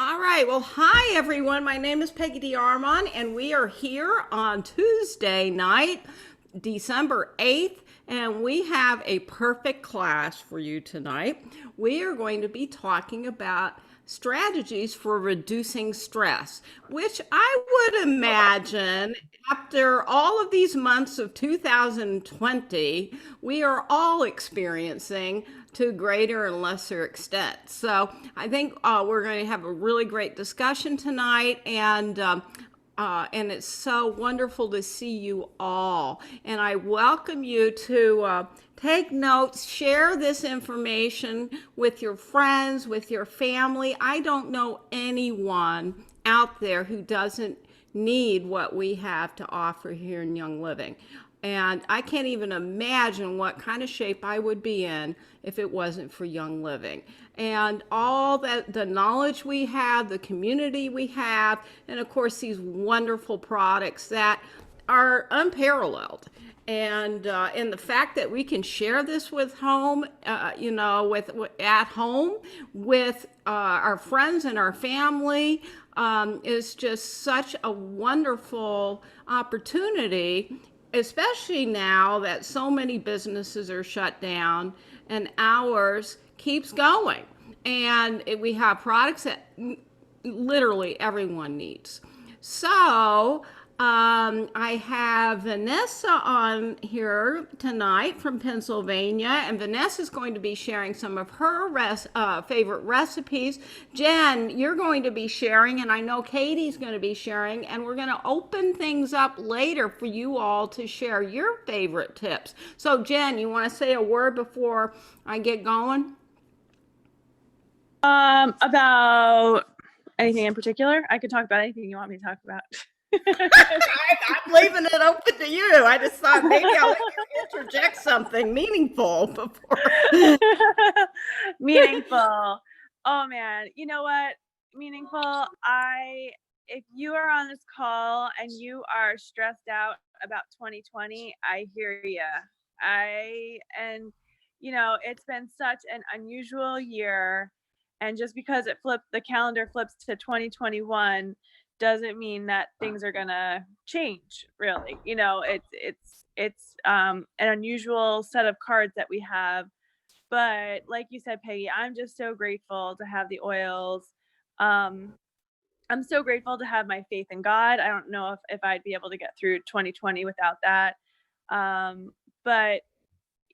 All right. Well, hi, everyone. My name is Peggy DeArmond, and we are here on Tuesday night, December 8th, and we have a perfect class for you tonight. We are going to be talking about strategies for reducing stress, which I would imagine after all of these months of 2020, we are all experiencing to greater and lesser extent. So I think we're going to have a really great discussion tonight, and it's so wonderful to see you all. And I welcome you to take notes, share this information with your friends, with your family. I don't know anyone out there who doesn't need what we have to offer here in Young Living. And I can't even imagine what kind of shape I would be in if it wasn't for Young Living. And all that the knowledge we have, the community we have, and of course these wonderful products that are unparalleled. And the fact that we can share this with with at home with our friends and our family is just such a wonderful opportunity, especially now that so many businesses are shut down and ours keeps going. And we have products that literally everyone needs. So I have Vanessa on here tonight from Pennsylvania, and Vanessa is going to be sharing some of her favorite recipes. Jen, you're going to be sharing, and I know Katie's going to be sharing, and we're going to open things up later for you all to share your favorite tips. So, Jen, you want to say a word before I get going? About anything in particular? I could talk about anything you want me to talk about. I'm leaving it open to you. I just thought maybe I'll let you interject something meaningful before. Meaningful. Oh man, you know what? Meaningful. If you are on this call and you are stressed out about 2020, I hear you. It's been such an unusual year, and just because the calendar flips to 2021 doesn't mean that things are gonna change, really. It's an unusual set of cards that we have, but like you said, Peggy, I'm just so grateful to have the oils. I'm so grateful to have my faith in God. I don't know if I'd be able to get through 2020 without that. But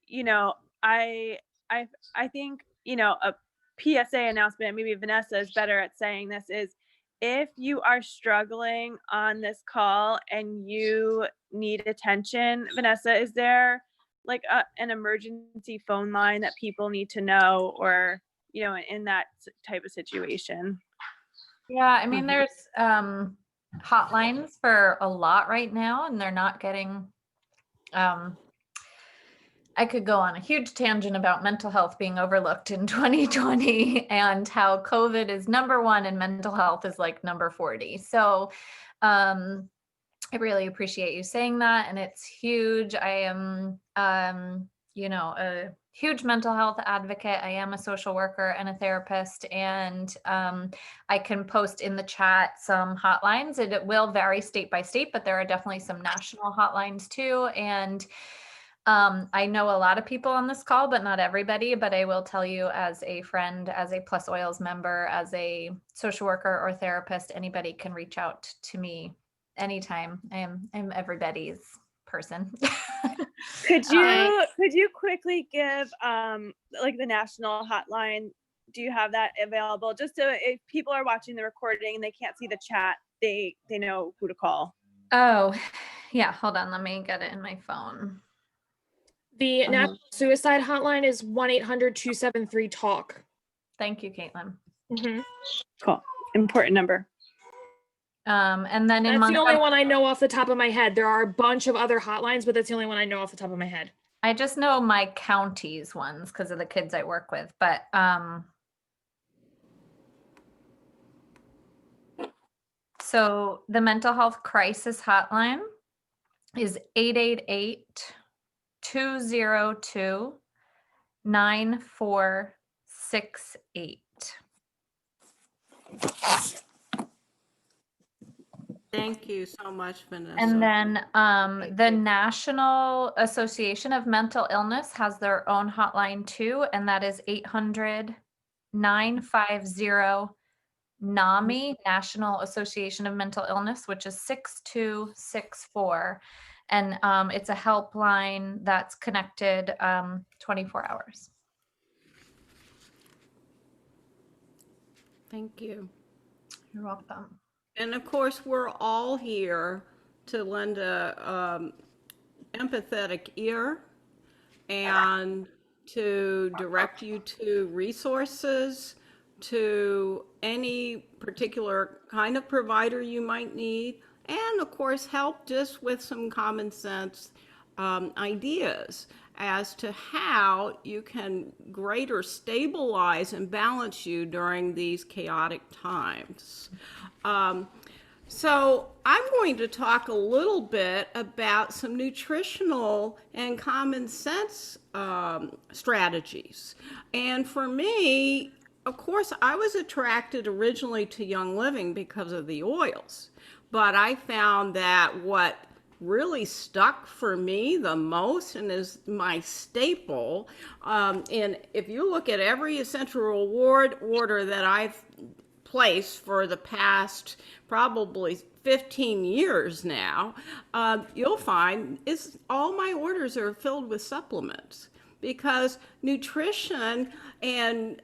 you know, I I think, a PSA announcement, maybe Vanessa is better at saying this, is if you are struggling on this call and you need attention, Vanessa, is there like an emergency phone line that people need to know, or, in that type of situation? Yeah, I mean, there's hotlines for a lot right now, and they're not getting. I could go on a huge tangent about mental health being overlooked in 2020 and how COVID is number one and mental health is like number 40. So I really appreciate you saying that, and it's huge. I am, a huge mental health advocate. I am a social worker and a therapist, and I can post in the chat some hotlines, and it will vary state by state, but there are definitely some national hotlines too. And I know a lot of people on this call, but not everybody. But I will tell you, as a friend, as a Plus Oils member, as a social worker or therapist, anybody can reach out to me anytime. I'm everybody's person. Could you quickly give like the national hotline? Do you have that available? Just so if people are watching the recording and they can't see the chat, they know who to call. Oh, yeah. Hold on. Let me get it in my phone. The National Suicide Hotline is 1-800-273-TALK. Thank you, Caitlin. Mm-hmm. Cool. Important number. And then that's the only one I know off the top of my head. There are a bunch of other hotlines, but that's the only one I know off the top of my head. I just know my county's ones because of the kids I work with. But so the mental health crisis hotline is 888-202-9468. Thank you so much, Vanessa. And then Thank the you. National Association of Mental Illness has their own hotline too, and that is 800-950 NAMI, National Association of Mental Illness, which is 6264. And it's a helpline that's connected 24 hours. Thank you. You're welcome. And of course, we're all here to lend a empathetic ear and to direct you to resources, to any particular kind of provider you might need, and of course, help just with some common sense ideas as to how you can greater stabilize and balance you during these chaotic times. So I'm going to talk a little bit about some nutritional and common sense strategies. And for me, of course, I was attracted originally to Young Living because of the oils, but I found that what really stuck for me the most and is my staple, and if you look at every essential reward order that I've placed for the past probably 15 years now, you'll find all my orders are filled with supplements, because nutrition and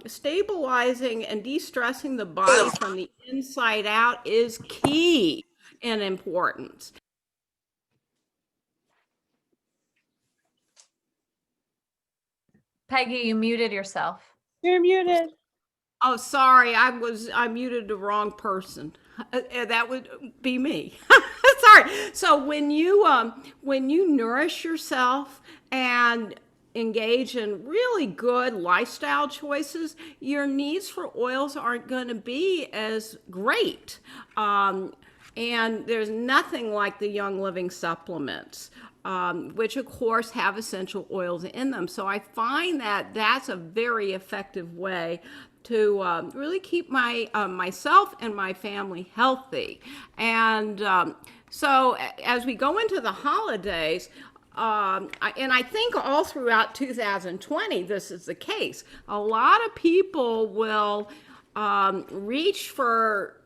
stabilizing and de-stressing the body from the inside out is key and important. Peggy, you muted yourself. You're muted. Oh, sorry, I muted the wrong person. That would be me. Sorry. So when you nourish yourself and engage in really good lifestyle choices, your needs for oils aren't going to be as great. And there's nothing like the Young Living supplements, which of course have essential oils in them. So I find that that's a very effective way to really keep myself and my family healthy. And so as we go into the holidays, and I think all throughout 2020, this is the case. A lot of people will reach for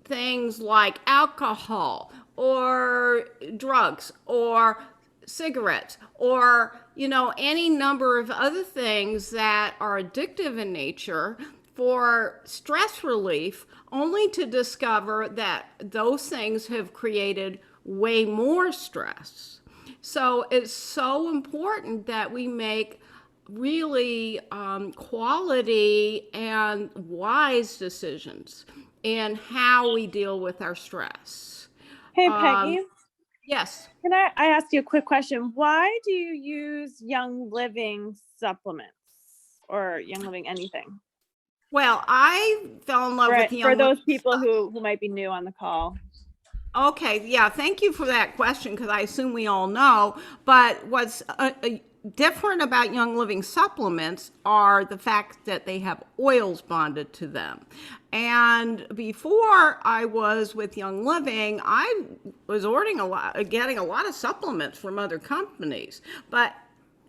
things like alcohol or drugs or cigarettes or any number of other things that are addictive in nature for stress relief, only to discover that those things have created way more stress. So it's so important that we make really quality and wise decisions in how we deal with our stress. Hey, Peggy. Yes. Can I ask you a quick question? Why do you use Young Living supplements or Young Living anything? Well, I fell in love with Young for those Living people who might be new on the call. Okay, yeah, thank you for that question, because I assume we all know. But what's different about Young Living supplements are the fact that they have oils bonded to them. And before I was with Young Living, I was getting a lot of supplements from other companies, but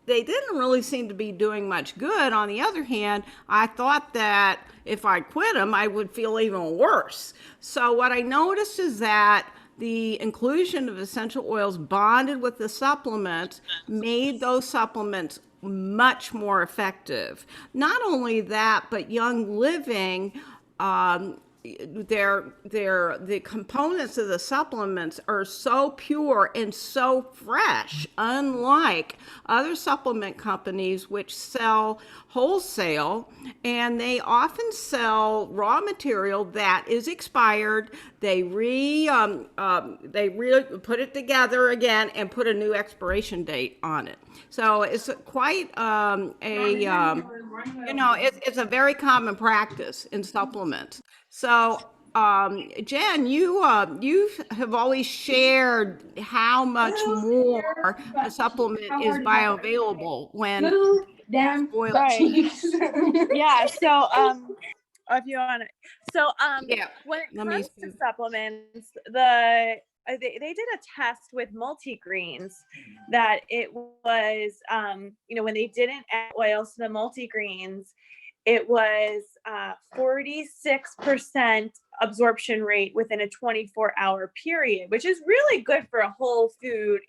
they didn't really seem to be doing much good. On the other hand, I thought that if I quit them, I would feel even worse. So what I noticed is that the inclusion of essential oils bonded with the supplements made those supplements much more effective. Not only that, but Young Living, the components of the supplements are so pure and so fresh, unlike other supplement companies which sell wholesale, and they often sell raw material that is expired. They put it together again and put a new expiration date on it. So it's quite it's a very common practice in supplements. So, Jen, you have always shared how much more a supplement is bioavailable when oil. Right. Yeah. So if you want to. So, Yeah. when it Let me comes to see. supplements, they did a test with multigreens that it was, when they didn't add oils to the multigreens, it was 46% absorption rate within a 24-hour period, which is really good for a whole food,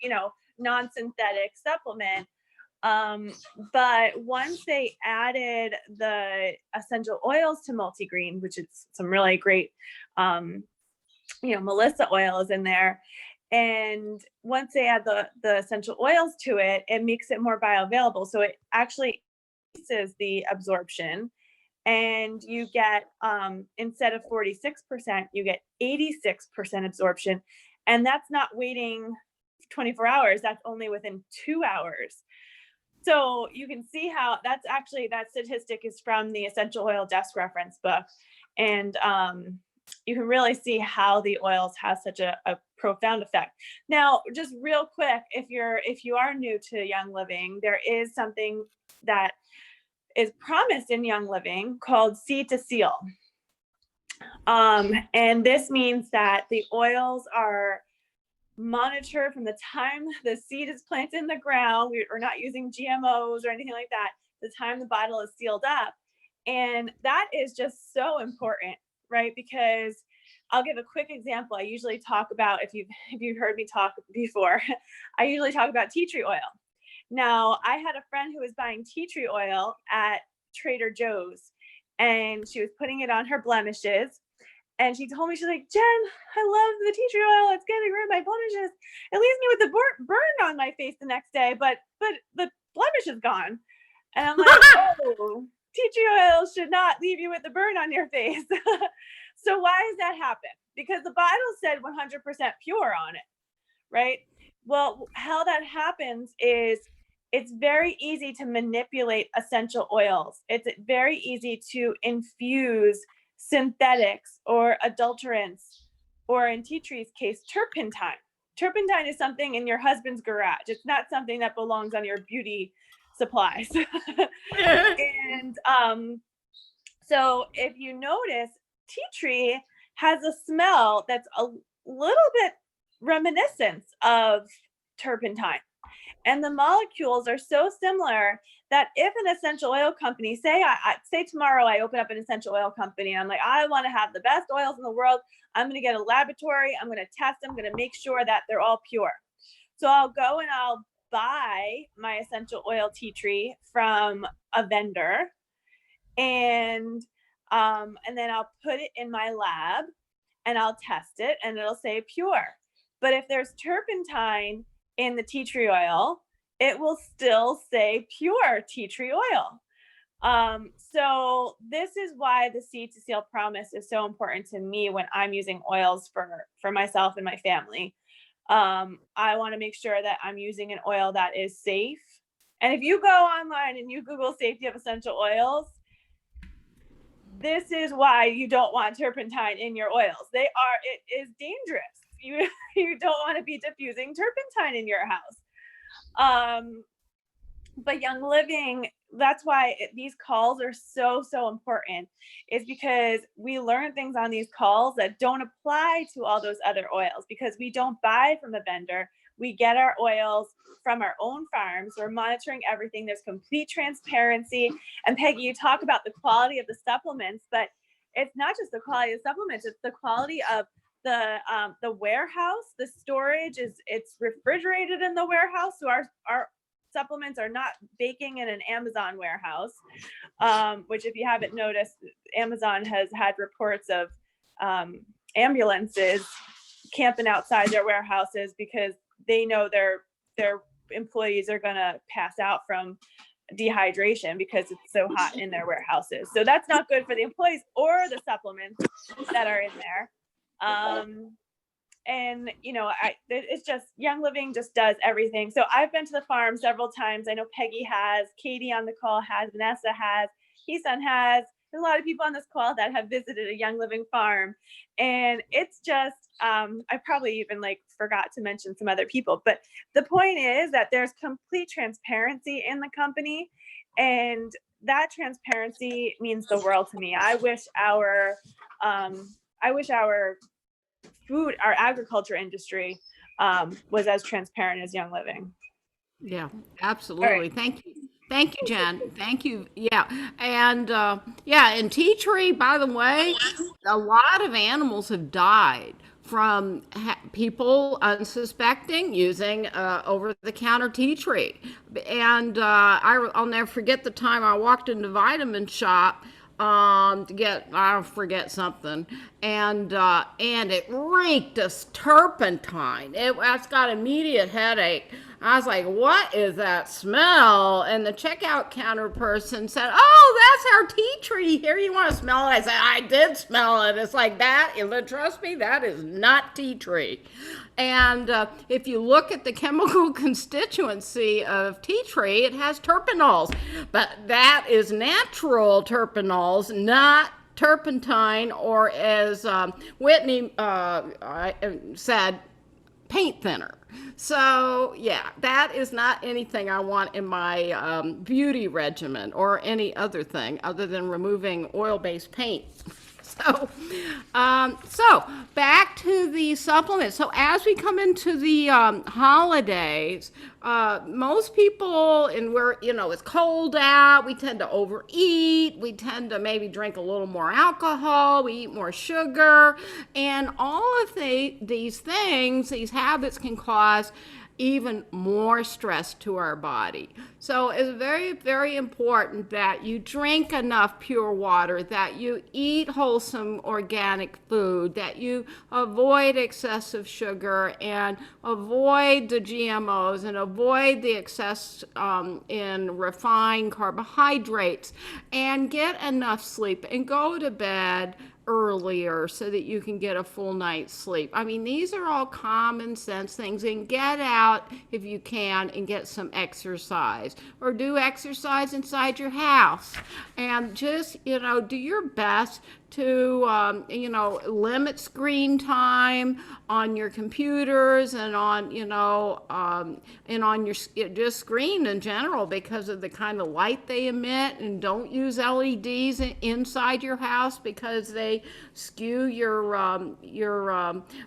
non-synthetic supplement. But once they added the essential oils to multigreen, which is some really great, Melissa oil is in there. And once they add the essential oils to it, it makes it more bioavailable. So it actually increases the absorption, and you get, instead of 46%, you get 86% absorption. And that's not waiting 24 hours. That's only within 2 hours. So you can see how that statistic is from the Essential Oil Desk Reference book. And you can really see how the oils have such a profound effect. Now, just real quick, if you are new to Young Living, there is something that is promised in Young Living called Seed to Seal. And this means that the oils are monitored from the time the seed is planted in the ground. We're not using GMOs or anything like that. The time the bottle is sealed up. And that is just so important, right? Because I'll give a quick example. I usually talk about, if you've heard me talk before, I usually talk about tea tree oil. Now, I had a friend who was buying tea tree oil at Trader Joe's, and she was putting it on her blemishes. And she told me, she's like, Jen, I love the tea tree oil. It's getting rid of my blemishes. It leaves me with a burn on my face the next day, but the blemish is gone. And I'm like, oh, tea tree oil should not leave you with the burn on your face. So why does that happen? Because the bottle said 100% pure on it, right? Well, how that happens is it's very easy to manipulate essential oils. It's very easy to infuse synthetics or adulterants, or in tea tree's case, turpentine. Turpentine is something in your husband's garage. It's not something that belongs on your beauty supplies. And so if you notice, tea tree has a smell that's a little bit reminiscent of turpentine. And the molecules are so similar that if an essential oil company, say tomorrow I open up an essential oil company, and I'm like, I want to have the best oils in the world. I'm going to get a laboratory. I'm going to test them. I'm going to make sure that they're all pure. So I'll go and I'll buy my essential oil tea tree from a vendor, and then I'll put it in my lab and I'll test it, and it'll say pure. But if there's turpentine in the tea tree oil, it will still say pure tea tree oil. So this is why the Seed to Seal promise is so important to me when I'm using oils for myself and my family. I want to make sure that I'm using an oil that is safe. And if you go online and you Google safety of essential oils, this is why you don't want turpentine in your oils. It is dangerous. You don't want to be diffusing turpentine in your house. But Young Living, that's why these calls are so important, is because we learn things on these calls that don't apply to all those other oils, because we don't buy from a vendor. We get our oils from our own farms. We're monitoring everything. There's complete transparency. And Peggy, you talk about the quality of the supplements, but it's not just the quality of the supplements, it's the quality of the warehouse. The storage it's refrigerated in the warehouse. So our supplements are not baking in an Amazon warehouse, which, if you haven't noticed, Amazon has had reports of ambulances camping outside their warehouses because they know their employees are going to pass out from dehydration because it's so hot in their warehouses. So that's not good for the employees or the supplements that are in there. And it's just, Young Living just does everything. So I've been to the farm several times. I know Peggy has, Katie on the call has, Vanessa has, Heason has. There's a lot of people on this call that have visited a Young Living farm, and it's just, I probably even forgot to mention some other people, but the point is that there's complete transparency in the company, and that transparency means the world to me. I wish our our agriculture industry was as transparent as Young Living. Yeah, absolutely. Thank you. Thank you, Jen. Thank you. Yeah. And yeah, in tea tree, by the way, a lot of animals have died from people unsuspecting using over the counter tea tree. And I'll never forget the time I walked into Vitamin Shop to get, I forget something, and it reeked of turpentine. It's got immediate headache. I was like, what is that smell? And the checkout counter person said, oh, that's our tea tree. Here, you want to smell it? I said, I did smell it. It's like that. Trust me, that is not tea tree. And if you look at the chemical constituency of tea tree, it has terpenols. But that is natural terpenols, not turpentine, or as Whitney said, paint thinner. So yeah, that is not anything I want in my beauty regimen or any other thing other than removing oil-based paint. So back to the supplements. So as we come into the holidays, most people, and it's cold out, we tend to overeat, we tend to maybe drink a little more alcohol, we eat more sugar, and all of these things, these habits can cause even more stress to our body. So it's very, very important that you drink enough pure water, that you eat wholesome organic food, that you avoid excessive sugar and avoid the GMOs and avoid the excess in refined carbohydrates, and get enough sleep and go to bed earlier so that you can get a full night's sleep. I mean, these are all common sense things. And get out if you can and get some exercise, or do exercise inside your house, and just do your best to limit screen time on your computers and on your just screen in general, because of the kind of light they emit. And don't use LEDs inside your house because they skew your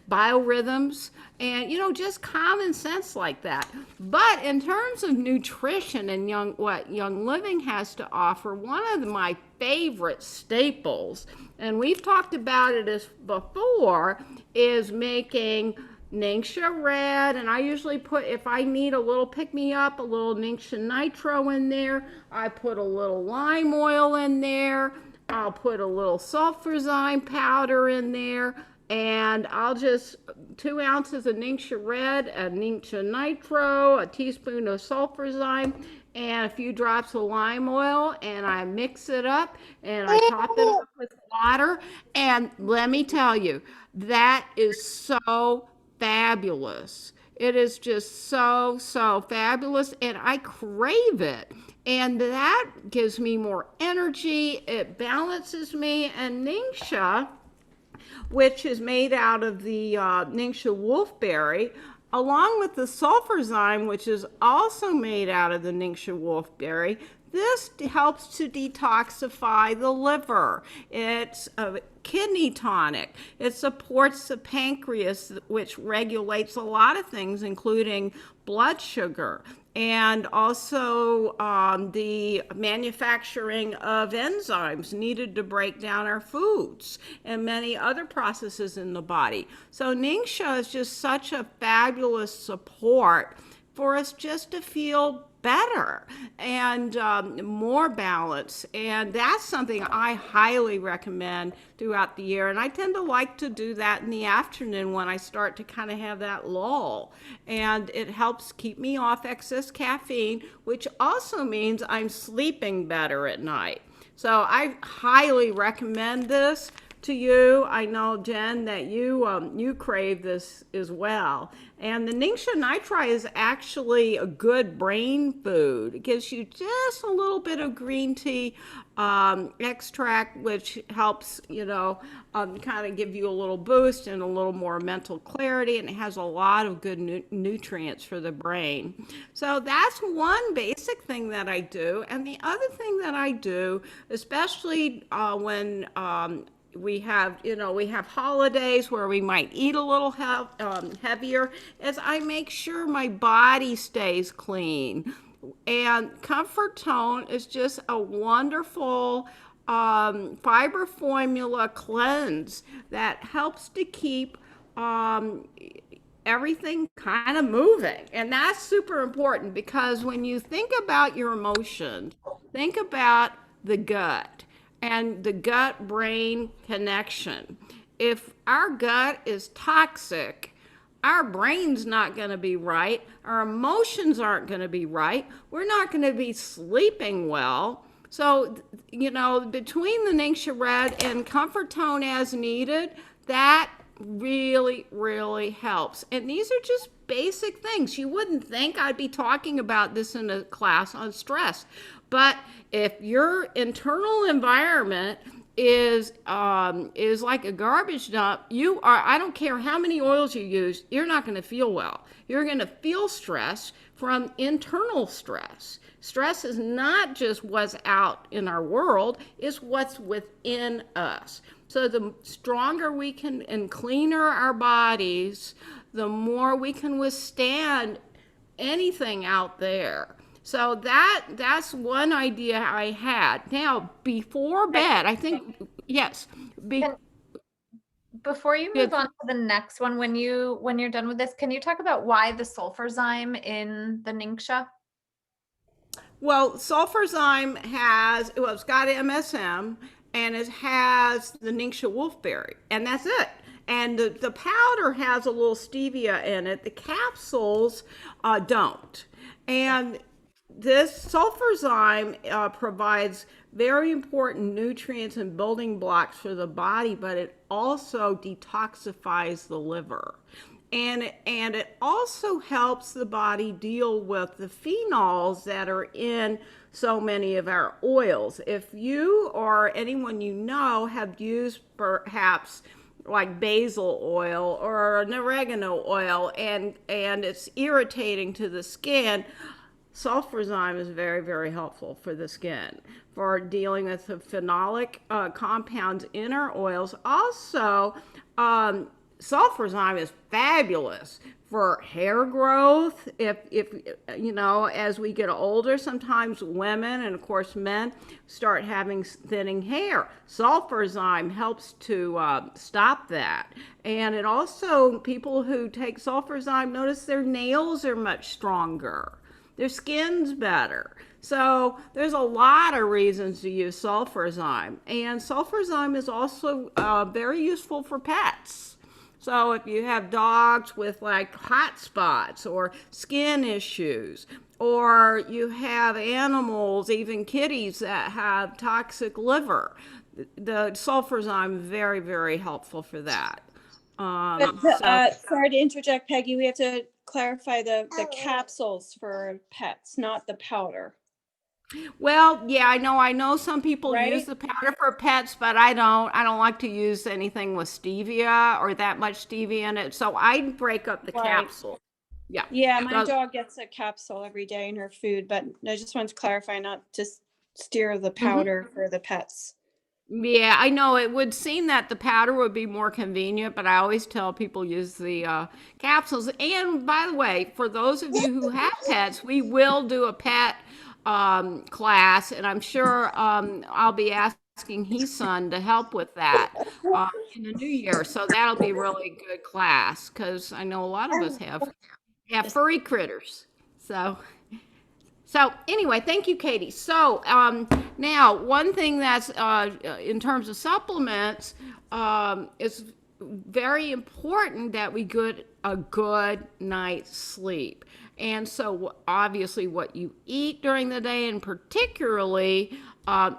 biorhythms, and just common sense like that. But in terms of nutrition and what Young Living has to offer, one of my favorite staples, and we've talked about it before, is making Ningxia Red. And I usually put, if I need a little pick-me-up, a little Ningxia Nitro in there. I put a little lime oil in there. I'll put a little sulfurzyme powder in there. And I'll just 2 ounces of Ningxia Red, a Ningxia Nitro, a teaspoon of sulfurzyme, and a few drops of lime oil, and I mix it up, and I top it up with water. And let me tell you, that is so fabulous. It is just so, so fabulous, and I crave it. And that gives me more energy. It balances me. And Ningxia, which is made out of the Ningxia wolfberry, along with the sulfurzyme, which is also made out of the Ningxia wolfberry. This helps to detoxify the liver. It's a kidney tonic. It supports the pancreas, which regulates a lot of things, including blood sugar, and also the manufacturing of enzymes needed to break down our foods, and many other processes in the body. So Ningxia is just such a fabulous support for us just to feel better and more balance. And that's something I highly recommend throughout the year. And I tend to like to do that in the afternoon when I start to kind of have that lull. And it helps keep me off excess caffeine, which also means I'm sleeping better at night. So I highly recommend this to you. I know, Jen, that you crave this as well. And the Ningxia Nitri is actually a good brain food. It gives you just a little bit of green tea extract, which helps, kind of give you a little boost and a little more mental clarity. And it has a lot of good nutrients for the brain. So that's one basic thing that I do. And the other thing that I do, especially when we have holidays where we might eat a little heavier, is I make sure my body stays clean. And Comfort Tone is just a wonderful fiber formula cleanse that helps to keep everything kind of moving. And that's super important, because when you think about your emotions, think about the gut and the gut brain connection. If our gut is toxic, our brain's not going to be right. Our emotions aren't going to be right. We're not going to be sleeping well. So, between the Ningxia Red and Comfort Tone as needed, that really, really helps. And these are just basic things. You wouldn't think I'd be talking about this in a class on stress. But if your internal environment is like a garbage dump, I don't care how many oils you use, you're not going to feel well. You're going to feel stress from internal stress. Stress is not just what's out in our world, it's what's within us. So the stronger we can and cleaner our bodies, the more we can withstand anything out there. So that's one idea I had. Now, before bed, I think, yes. Before you move on to the next one, when you're done with this, can you talk about why the sulfurzyme in the Ningxia? Well, sulfurzyme it's got MSM, and it has the Ningxia wolfberry, and that's it. And the powder has a little stevia in it. The capsules don't. And this sulfurzyme provides very important nutrients and building blocks for the body, but it also detoxifies the liver. And it also helps the body deal with the phenols that are in so many of our oils. If you or anyone you know have used perhaps like basil oil or an oregano oil and it's irritating to the skin, sulfurzyme is very, very helpful for the skin for dealing with the phenolic compounds in our oils. Also, sulfurzyme is fabulous for hair growth. If as we get older, sometimes women and of course men start having thinning hair. Sulfurzyme helps to stop that. And it also, people who take sulfurzyme notice their nails are much stronger. Their skin's better. So there's a lot of reasons to use sulfurzyme. And sulfurzyme is also very useful for pets. So if you have dogs with like hot spots or skin issues, or you have animals, even kitties that have toxic liver, the sulfurzyme is very, very helpful for that. Sorry to interject, Peggy. We have to clarify the capsules for pets, not the powder. Well, yeah, I know some people Right? use the powder for pets, but I don't like to use anything with stevia or that much stevia in it. So I break up the Right. capsule. Yeah. Yeah, my Does- dog gets a capsule every day in her food, but I just wanted to clarify, not just steer the powder for the pets. Yeah, I know it would seem that the powder would be more convenient, but I always tell people use the capsules. And by the way, for those of you who have pets, we will do a pet class, and I'm sure I'll be asking his son to help with that in the new year. So that'll be really good class, because I know a lot of us have furry critters. So anyway, thank you, Katie. So now, one thing that's in terms of supplements, it's very important that we get a good night's sleep. And so obviously what you eat during the day, and particularly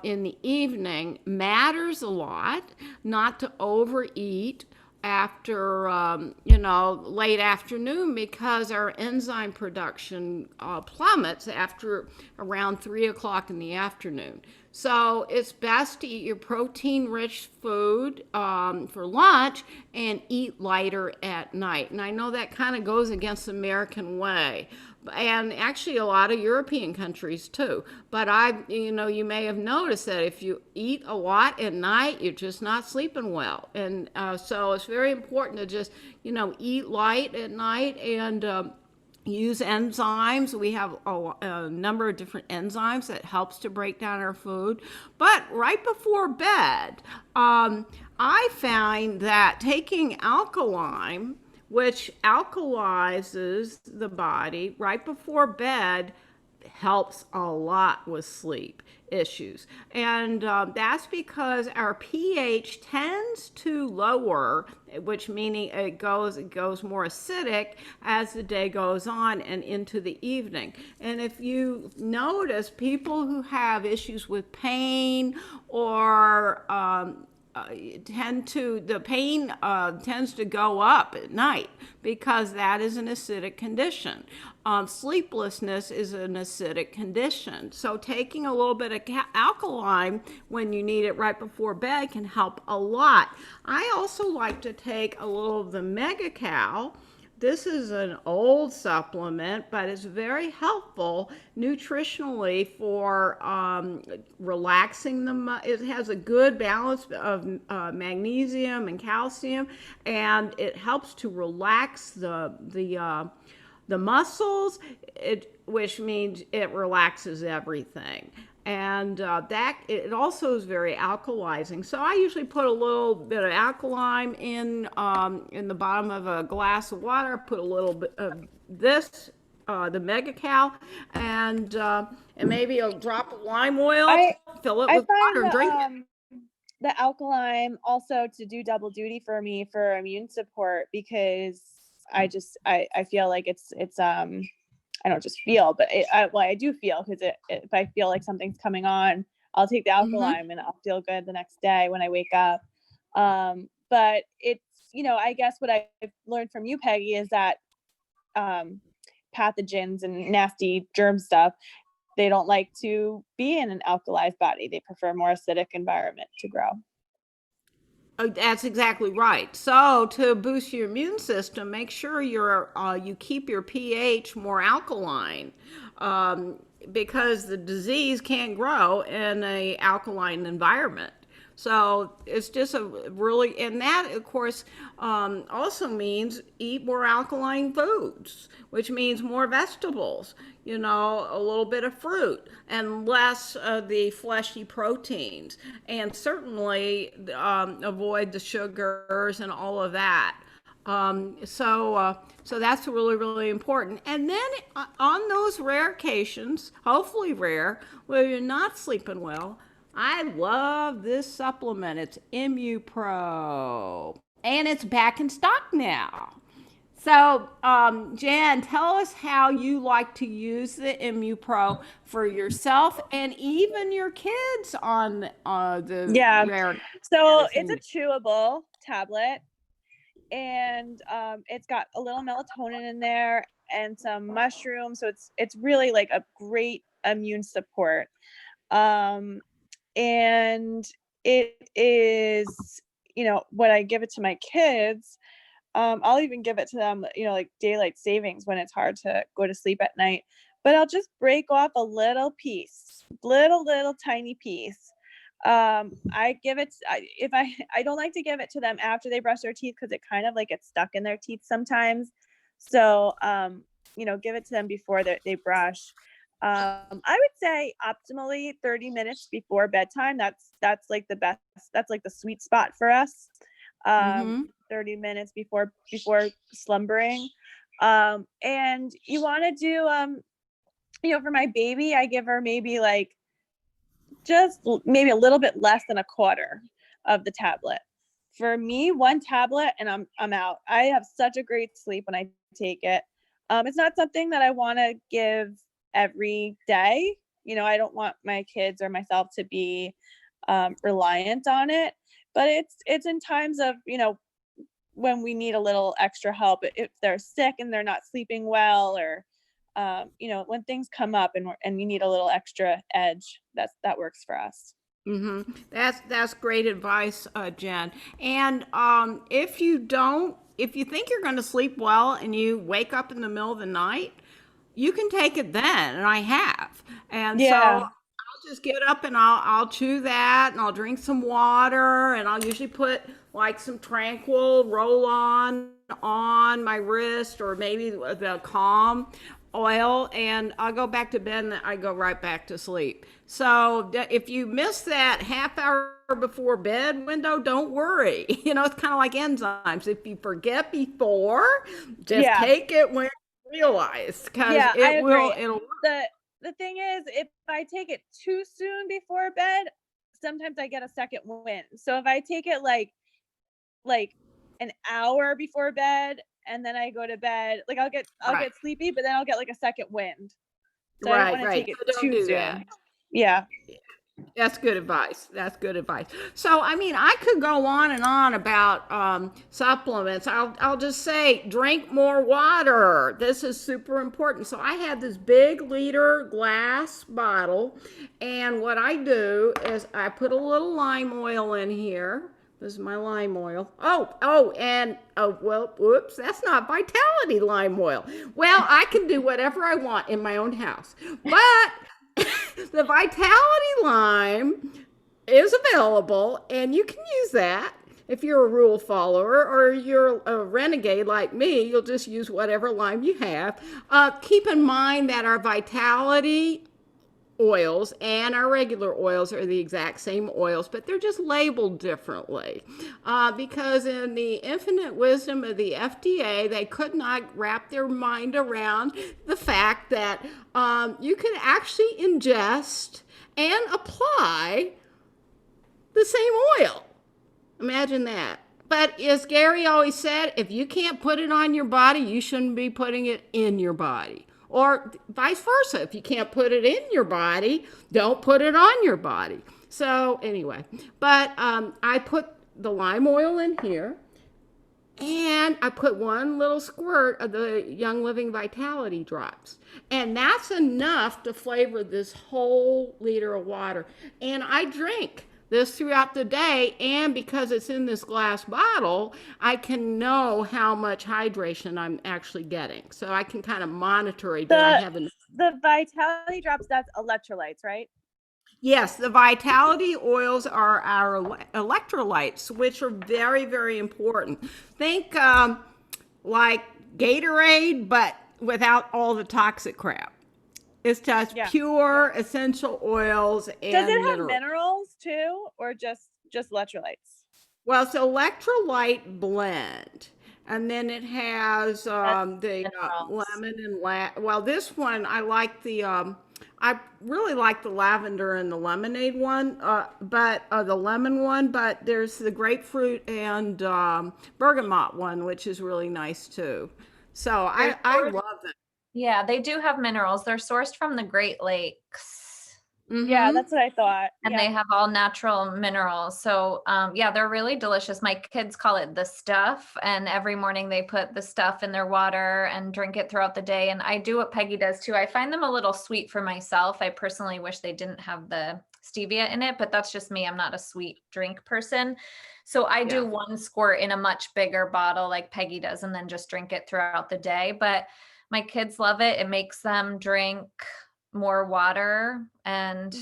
in the evening, matters a lot. Not to overeat after late afternoon, because our enzyme production plummets after around 3 o'clock in the afternoon. So it's best to eat your protein-rich food for lunch and eat lighter at night. And I know that kind of goes against the American way, and actually a lot of European countries too. But you may have noticed that if you eat a lot at night, you're just not sleeping well. And so it's very important to just, eat light at night and use enzymes. We have a number of different enzymes that helps to break down our food. But right before bed, I find that taking alkaline, which alkalizes the body right before bed, helps a lot with sleep issues. And that's because our pH tends to lower, which meaning it goes more acidic as the day goes on and into the evening. And if you notice, people who have issues with pain or the pain tends to go up at night because that is an acidic condition. Sleeplessness is an acidic condition. So taking a little bit of alkaline when you need it right before bed can help a lot. I also like to take a little of the Mega-Cal. This is an old supplement, but it's very helpful nutritionally for relaxing it has a good balance of magnesium and calcium, and it helps to relax the muscles, which means it relaxes everything. And it also is very alkalizing. So I usually put a little bit of alkaline in the bottom of a glass of water. Put a little bit of this, the Mega-Cal, and maybe a drop of lime oil. Fill it with water and drink it. The alkaline also to do double duty for me for immune support, because I feel like it's I don't just feel, but I do feel, because if I feel like something's coming on, I'll take the alkaline and I'll feel good the next day when I wake up. But it's, I guess what I've learned from you, Peggy, is that pathogens and nasty germ stuff, they don't like to be in an alkalized body. They prefer more acidic environment to grow. Oh, that's exactly right. So to boost your immune system, make sure you keep your pH more alkaline, because the disease can't grow in a alkaline environment. So it's just and that of course also means eat more alkaline foods, which means more vegetables, a little bit of fruit and less of the fleshy proteins, and certainly avoid the sugars and all of that. So that's really, really important. And then on those rare occasions, hopefully rare, where you're not sleeping well, I love this supplement. It's ImmuPro, and it's back in stock now. So, Jan, tell us how you like to use the ImmuPro for yourself and even your kids on the rare. So it's a chewable tablet, and it's got a little melatonin in there and some mushrooms. So it's really like a great immune support. And it is, when I give it to my kids, I'll even give it to them, like daylight savings when it's hard to go to sleep at night, but I'll just break off a little piece, little tiny piece. I give it, I don't like to give it to them after they brush their teeth, because it kind of like gets stuck in their teeth sometimes. So, give it to them before they brush. I would say optimally 30 minutes before bedtime. That's like the best. That's like the sweet spot for us. 30 minutes before slumbering. And you want to do, for my baby, I give her maybe maybe a little bit less than a quarter of the tablet. For me, one tablet and I'm out. I have such a great sleep when I take it. It's not something that I want to give every day. I don't want my kids or myself to be reliant on it, but it's in times of, when we need a little extra help, if they're sick and they're not sleeping well, or when things come up and you need a little extra edge, that works for us. That's great advice, Jen. And if you think you're going to sleep well and you wake up in the middle of the night, you can take it then, and I have. And so Yeah. I'll just get up and I'll chew that, and I'll drink some water, and I'll usually put like some Tranquil roll on my wrist, or maybe the Calm oil, and I'll go back to bed and I go right back to sleep. So if you miss that half hour before bed window, don't worry. You know, it's kind of like enzymes. If you forget before, just Yeah. take it when you realize, because Yeah, I it will, agree. it'll The thing is, if I take it too soon before bed, sometimes I get a second wind. So if I take it like an hour before bed and then I go to bed, like I'll get Right. sleepy, but then I'll get like a second wind. So I don't want to take it So don't too do soon. that. Yeah. That's good advice. That's good advice. So, I mean, I could go on and on about supplements. I'll just say, drink more water. This is super important. So, I have this big liter glass bottle, and what I do is I put a little lime oil in here. This is my lime oil. Well, whoops, that's not Vitality lime oil. Well, I can do whatever I want in my own house, but the Vitality lime is available, and you can use that if you're a rule follower, or you're a renegade like me. You'll just use whatever lime you have. Keep in mind that our Vitality oils and our regular oils are the exact same oils, but they're just labeled differently, because in the infinite wisdom of the FDA, they could not wrap their mind around the fact that you can actually ingest and apply the same oil. Imagine that. But as Gary always said, if you can't put it on your body, you shouldn't be putting it in your body. Or vice versa. If you can't put it in your body, don't put it on your body. So anyway, but I put the lime oil in here, and I put one little squirt of the Young Living Vitality drops. And that's enough to flavor this whole liter of water. And I drink this throughout the day, and because it's in this glass bottle, I can know how much hydration I'm actually getting. So I can kind of monitor it. I have The Vitality drops, that's electrolytes, right? Yes, the Vitality oils are our electrolytes, which are very, very important. Think like Gatorade, but without all the toxic crap. It's just pure essential oils and Does it have minerals. minerals too, or just electrolytes? Well, it's electrolyte blend. And then it has the minerals. lemon and well, this one I like I really like the lavender and the lemonade one, but the lemon one. But there's the grapefruit and bergamot one, which is really nice too. So I love them. Yeah, they do have minerals. They're sourced from the Great Lakes. Yeah, that's what I thought. And they have all natural minerals. So yeah, they're really delicious. My kids call it the stuff. And every morning they put the stuff in their water and drink it throughout the day. And I do what Peggy does too. I find them a little sweet for myself. I personally wish they didn't have the stevia in it, but that's just me. I'm not a sweet drink person. So I do one squirt in a much bigger bottle like Peggy does, and then just drink it throughout the day. But my kids love it. It makes them drink more water, and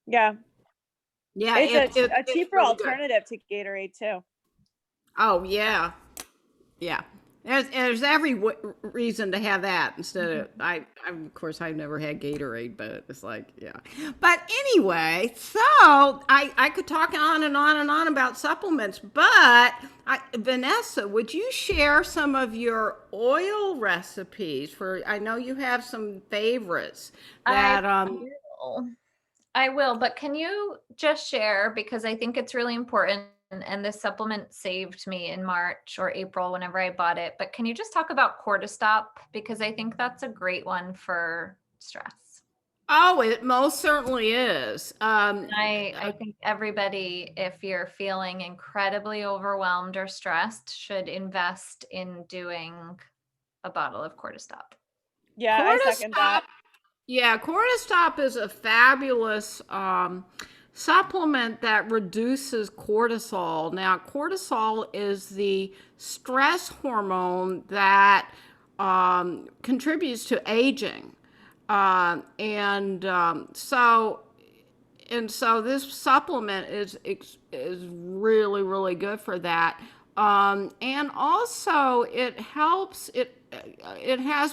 yeah, it's a cheaper really alternative to Gatorade too. Oh yeah. There's every reason to have that instead of of course I've never had Gatorade, but it's like But anyway, so I could talk on and on and on about supplements, but Vanessa, would you share some of your oil recipes for? I know you have some favorites that I will, but can you just share, because I think it's really important, and this supplement saved me in March or April whenever I bought it, but can you just talk about Cortistop, because I think that's a great one for stress. Oh, it most certainly is. I think everybody, if you're feeling incredibly overwhelmed or stressed, should invest in doing a bottle of Cortistop. Yeah, I second that. Yeah, Cortistop is a fabulous supplement that reduces cortisol. Now, cortisol is the stress hormone that contributes to aging. And so this supplement is really really good for that. And also it has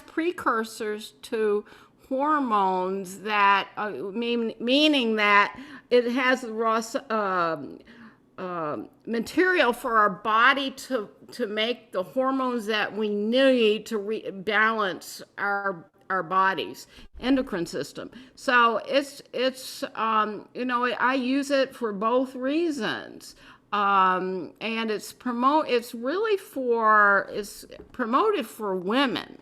precursors to hormones that meaning that it has the raw material for our body to make the hormones that we need to balance our body's endocrine system. So I use it for both reasons. And it's promoted for women.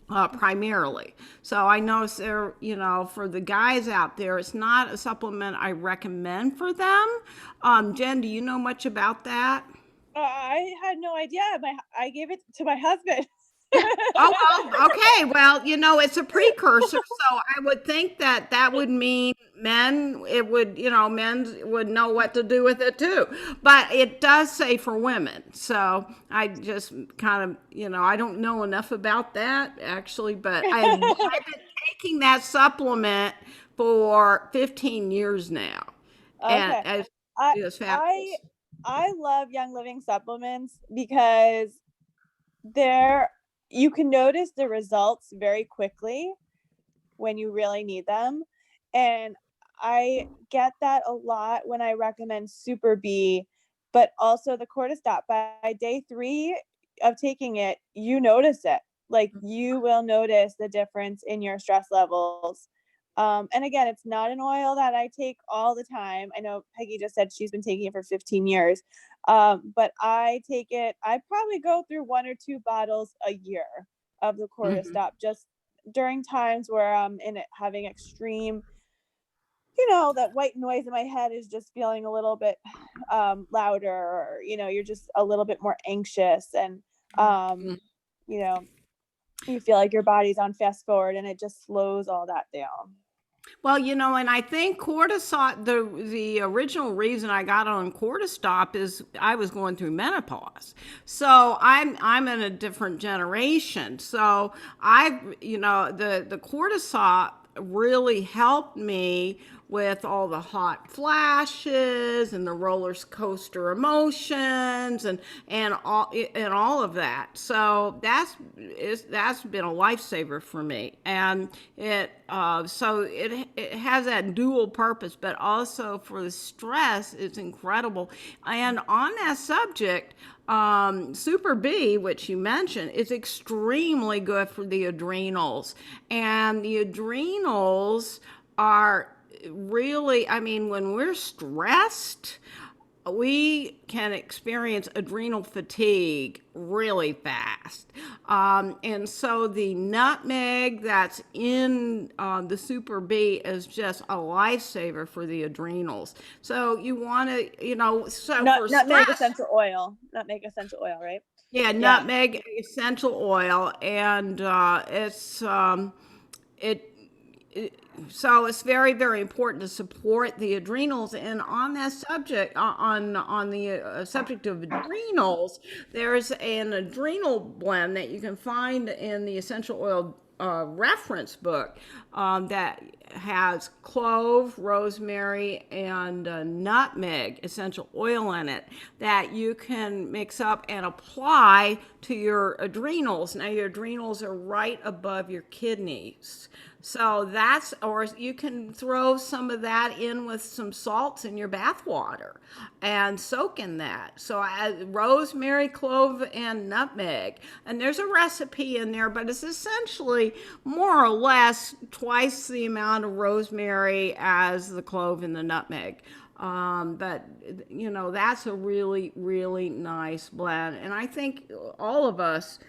Primarily. So I know for the guys out there, it's not a supplement I recommend for them. Jen, do you know much about that? I had no idea. I gave it to my husband. Oh, well, okay. Well, it's a precursor, so I would think that would mean men would know what to do with it too. But it does say for women. So I just kind of, I don't know enough about that actually, but I've been taking that supplement for 15 years now. Okay. And it's fabulous. I love Young Living supplements because you can notice the results very quickly when you really need them. And I get that a lot when I recommend Super B, but also the Cortistop. By day 3 of taking it, you notice it. Like you will notice the difference in your stress levels. And again, it's not an oil that I take all the time. I know Peggy just said she's been taking it for 15 years. But I take it, I probably go through 1 or 2 bottles a year of the Cortistop just during times where I'm having extreme, that white noise in my head is just feeling a little bit louder, or, you're just a little bit more anxious, and, you feel like your body's on fast forward, and it just slows all that down. Well, and I think cortisol, the original reason I got on Cortistop is I was going through menopause. So I'm in a different generation. So the Cortistop really helped me with all the hot flashes and the roller coaster emotions and all of that. So that's been a lifesaver for me. And it has that dual purpose, but also for the stress, it's incredible. And on that subject, Super B, which you mentioned, is extremely good for the adrenals. And the adrenals are really, when we're stressed, we can experience adrenal fatigue really fast. And so the nutmeg that's in the Super B is just a lifesaver for the adrenals. So you want to, Nutmeg essential oil. Nutmeg essential oil, right? Yeah, nutmeg essential oil, and so it's very, very important to support the adrenals. And on that subject, on the subject of adrenals, there's an adrenal blend that you can find in the essential oil reference book that has clove, rosemary, and nutmeg essential oil in it that you can mix up and apply to your adrenals. Now, your adrenals are right above your kidneys. So or you can throw some of that in with some salts in your bath water and soak in that. So rosemary, clove, and nutmeg. And there's a recipe in there, but it's essentially more or less twice the amount of rosemary as the clove and the nutmeg. But that's a really, really nice blend. And I think all of us,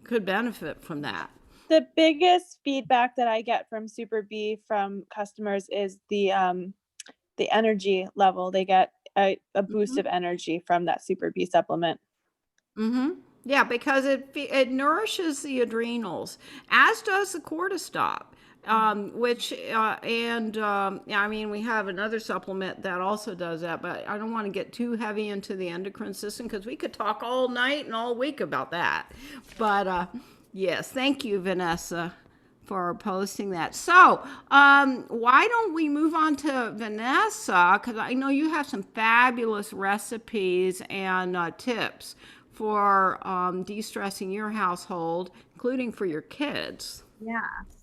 could benefit from that. The biggest feedback that I get from Super B from customers is the energy level. They get a boost of energy from that Super B supplement. Yeah, because it nourishes the adrenals, as does the cortisol. Which yeah, I mean, we have another supplement that also does that, but I don't want to get too heavy into the endocrine system because we could talk all night and all week about that. But yes, thank you, Vanessa, for posting that. So, why don't we move on to Vanessa? Because I know you have some fabulous recipes and tips for de-stressing your household, including for your kids. Yeah.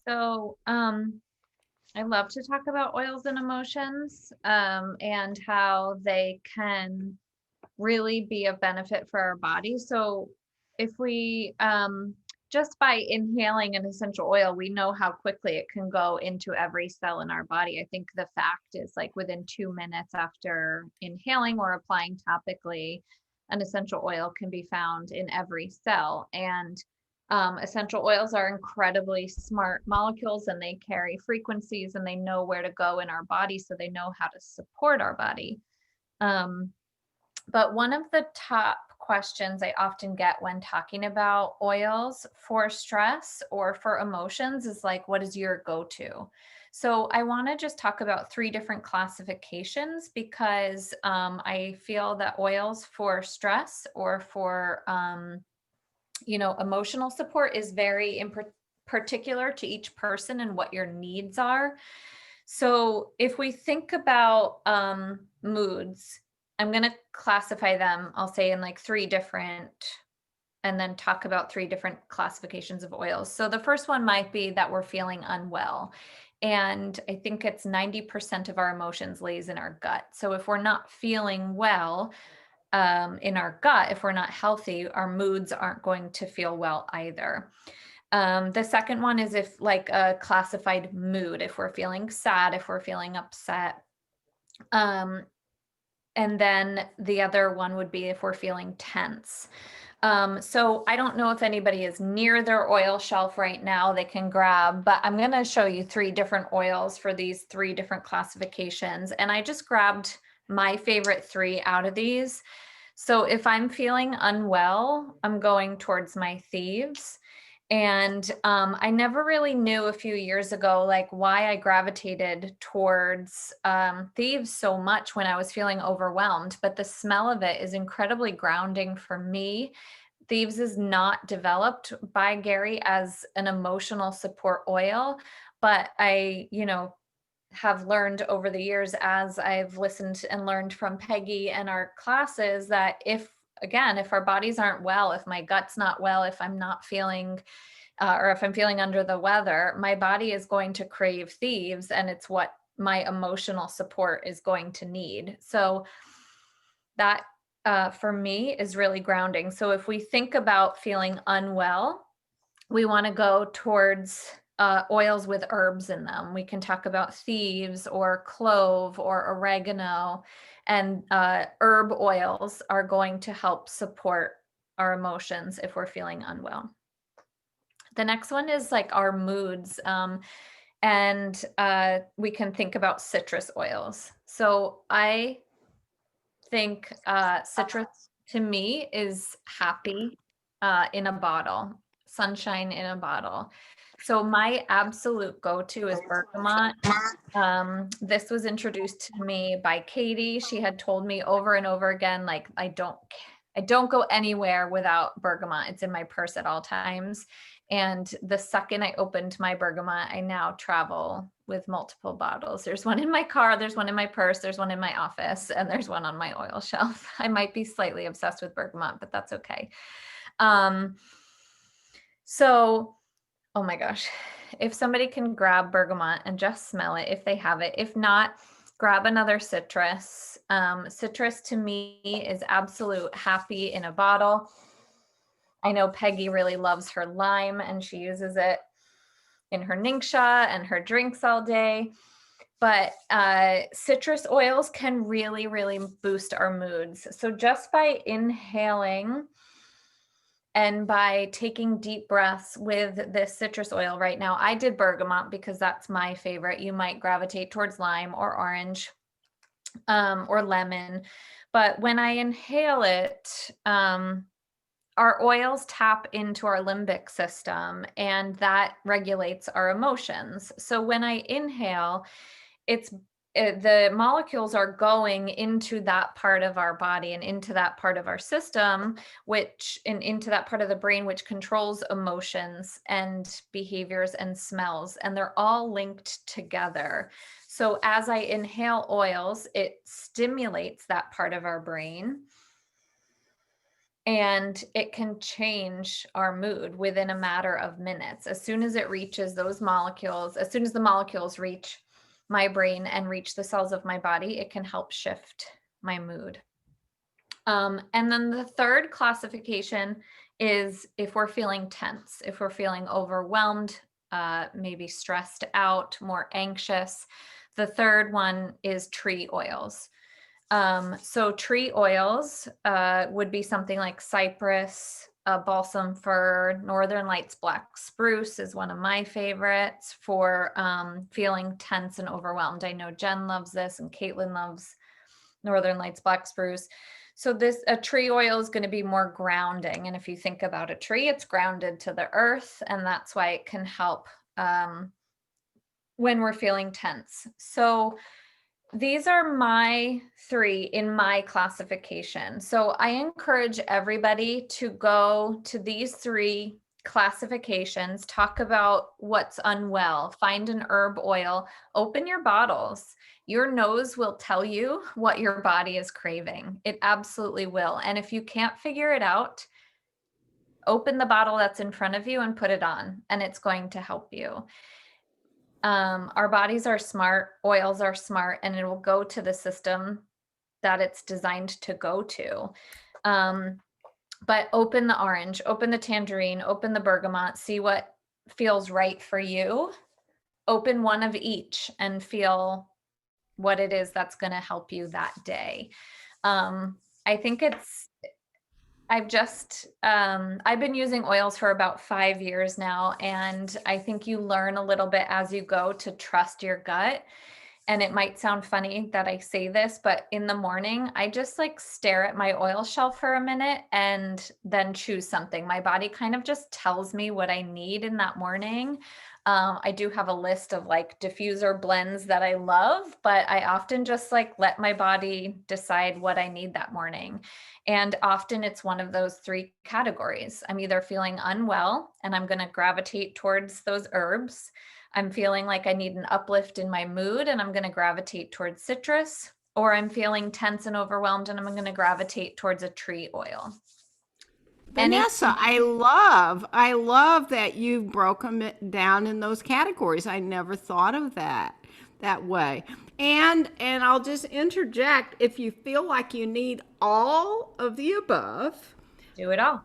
So, I love to talk about oils and emotions, and how they can really be of benefit for our body. So if we, just by inhaling an essential oil, we know how quickly it can go into every cell in our body. I think the fact is like within 2 minutes after inhaling or applying topically, an essential oil can be found in every cell. And essential oils are incredibly smart molecules, and they carry frequencies, and they know where to go in our body, so they know how to support our body. But one of the top questions I often get when talking about oils for stress or for emotions is like, what is your go-to? So I want to just talk about 3 different classifications because I feel that oils for stress or for emotional support is very particular to each person and what your needs are. So if we think about moods, I'm going to classify them, I'll say, in like 3 different, and then talk about 3 different classifications of oils. So the first one might be that we're feeling unwell. And I think it's 90% of our emotions lays in our gut. So if we're not feeling well, in our gut, if we're not healthy, our moods aren't going to feel well either. The second one is if like a classified mood, if we're feeling sad, if we're feeling upset. And then the other one would be if we're feeling tense. So I don't know if anybody is near their oil shelf right now, they can grab, but I'm going to show you 3 different oils for these 3 different classifications. And I just grabbed my favorite 3 out of these. So if I'm feeling unwell, I'm going towards my thieves. And I never really knew a few years ago, like why I gravitated towards thieves so much when I was feeling overwhelmed. But the smell of it is incredibly grounding for me. Thieves is not developed by Gary as an emotional support oil, but I, have learned over the years as I've listened and learned from Peggy and our classes that if our bodies aren't well, if my gut's not well, if I'm not feeling, or if I'm feeling under the weather, my body is going to crave thieves, and it's what my emotional support is going to need. So that for me is really grounding. So if we think about feeling unwell, we want to go towards oils with herbs in them. We can talk about thieves or clove or oregano, and herb oils are going to help support our emotions if we're feeling unwell. The next one is like our moods. And we can think about citrus oils. So I think citrus to me is happy in a bottle, sunshine in a bottle. So my absolute go-to is bergamot. This was introduced to me by Katie. She had told me over and over again, like, I don't go anywhere without bergamot. It's in my purse at all times. And the second I opened my bergamot, I now travel with multiple bottles. There's one in my car, there's one in my purse, there's one in my office, and there's one on my oil shelf. I might be slightly obsessed with bergamot, but that's okay. So, oh my gosh, if somebody can grab bergamot and just smell it, if they have it, if not, grab another citrus. Citrus to me is absolute happy in a bottle. I know Peggy really loves her lime, and she uses it in her ningxia and her drinks all day. But citrus oils can really, really boost our moods. So just by inhaling and by taking deep breaths with this citrus oil right now, I did bergamot because that's my favorite. You might gravitate towards lime or orange or lemon. But when I inhale it, our oils tap into our limbic system, and that regulates our emotions. So when I inhale, the molecules are going into that part of our body and into that part of our system, into that part of the brain, which controls emotions and behaviors and smells. And they're all linked together. So as I inhale oils, it stimulates that part of our brain. And it can change our mood within a matter of minutes. As soon as it reaches those molecules, as soon as the molecules reach my brain and reach the cells of my body, it can help shift my mood. And then the third classification is if we're feeling tense, if we're feeling overwhelmed, maybe stressed out, more anxious. The third one is tree oils. So tree oils would be something like cypress, balsam fir, Northern Lights black spruce is one of my favorites for feeling tense and overwhelmed. I know Jen loves this and Caitlin loves Northern Lights black spruce. So a tree oil is going to be more grounding. And if you think about a tree, it's grounded to the earth, and that's why it can help when we're feeling tense. So these are my 3 in my classification. So I encourage everybody to go to these 3 classifications, talk about what's unwell, find an herb oil, open your bottles. Your nose will tell you what your body is craving. It absolutely will. And if you can't figure it out, open the bottle that's in front of you and put it on, and it's going to help you. Our bodies are smart, oils are smart, and it will go to the system that it's designed to go to. But open the orange, open the tangerine, open the bergamot, see what feels right for you. Open one of each and feel what it is that's going to help you that day. I think I've been using oils for about 5 years now, and I think you learn a little bit as you go to trust your gut. And it might sound funny that I say this, but in the morning, I just like stare at my oil shelf for a minute and then choose something. My body kind of just tells me what I need in that morning. I do have a list of like diffuser blends that I love, but I often just like let my body decide what I need that morning. And often it's one of those 3 categories. I'm either feeling unwell and I'm going to gravitate towards those herbs. I'm feeling like I need an uplift in my mood and I'm going to gravitate towards citrus, or I'm feeling tense and overwhelmed and I'm going to gravitate towards a tree oil. Vanessa, I love that you broke them down in those categories. I never thought of that way. And I'll just interject, if you feel like you need all of the above, Do it all.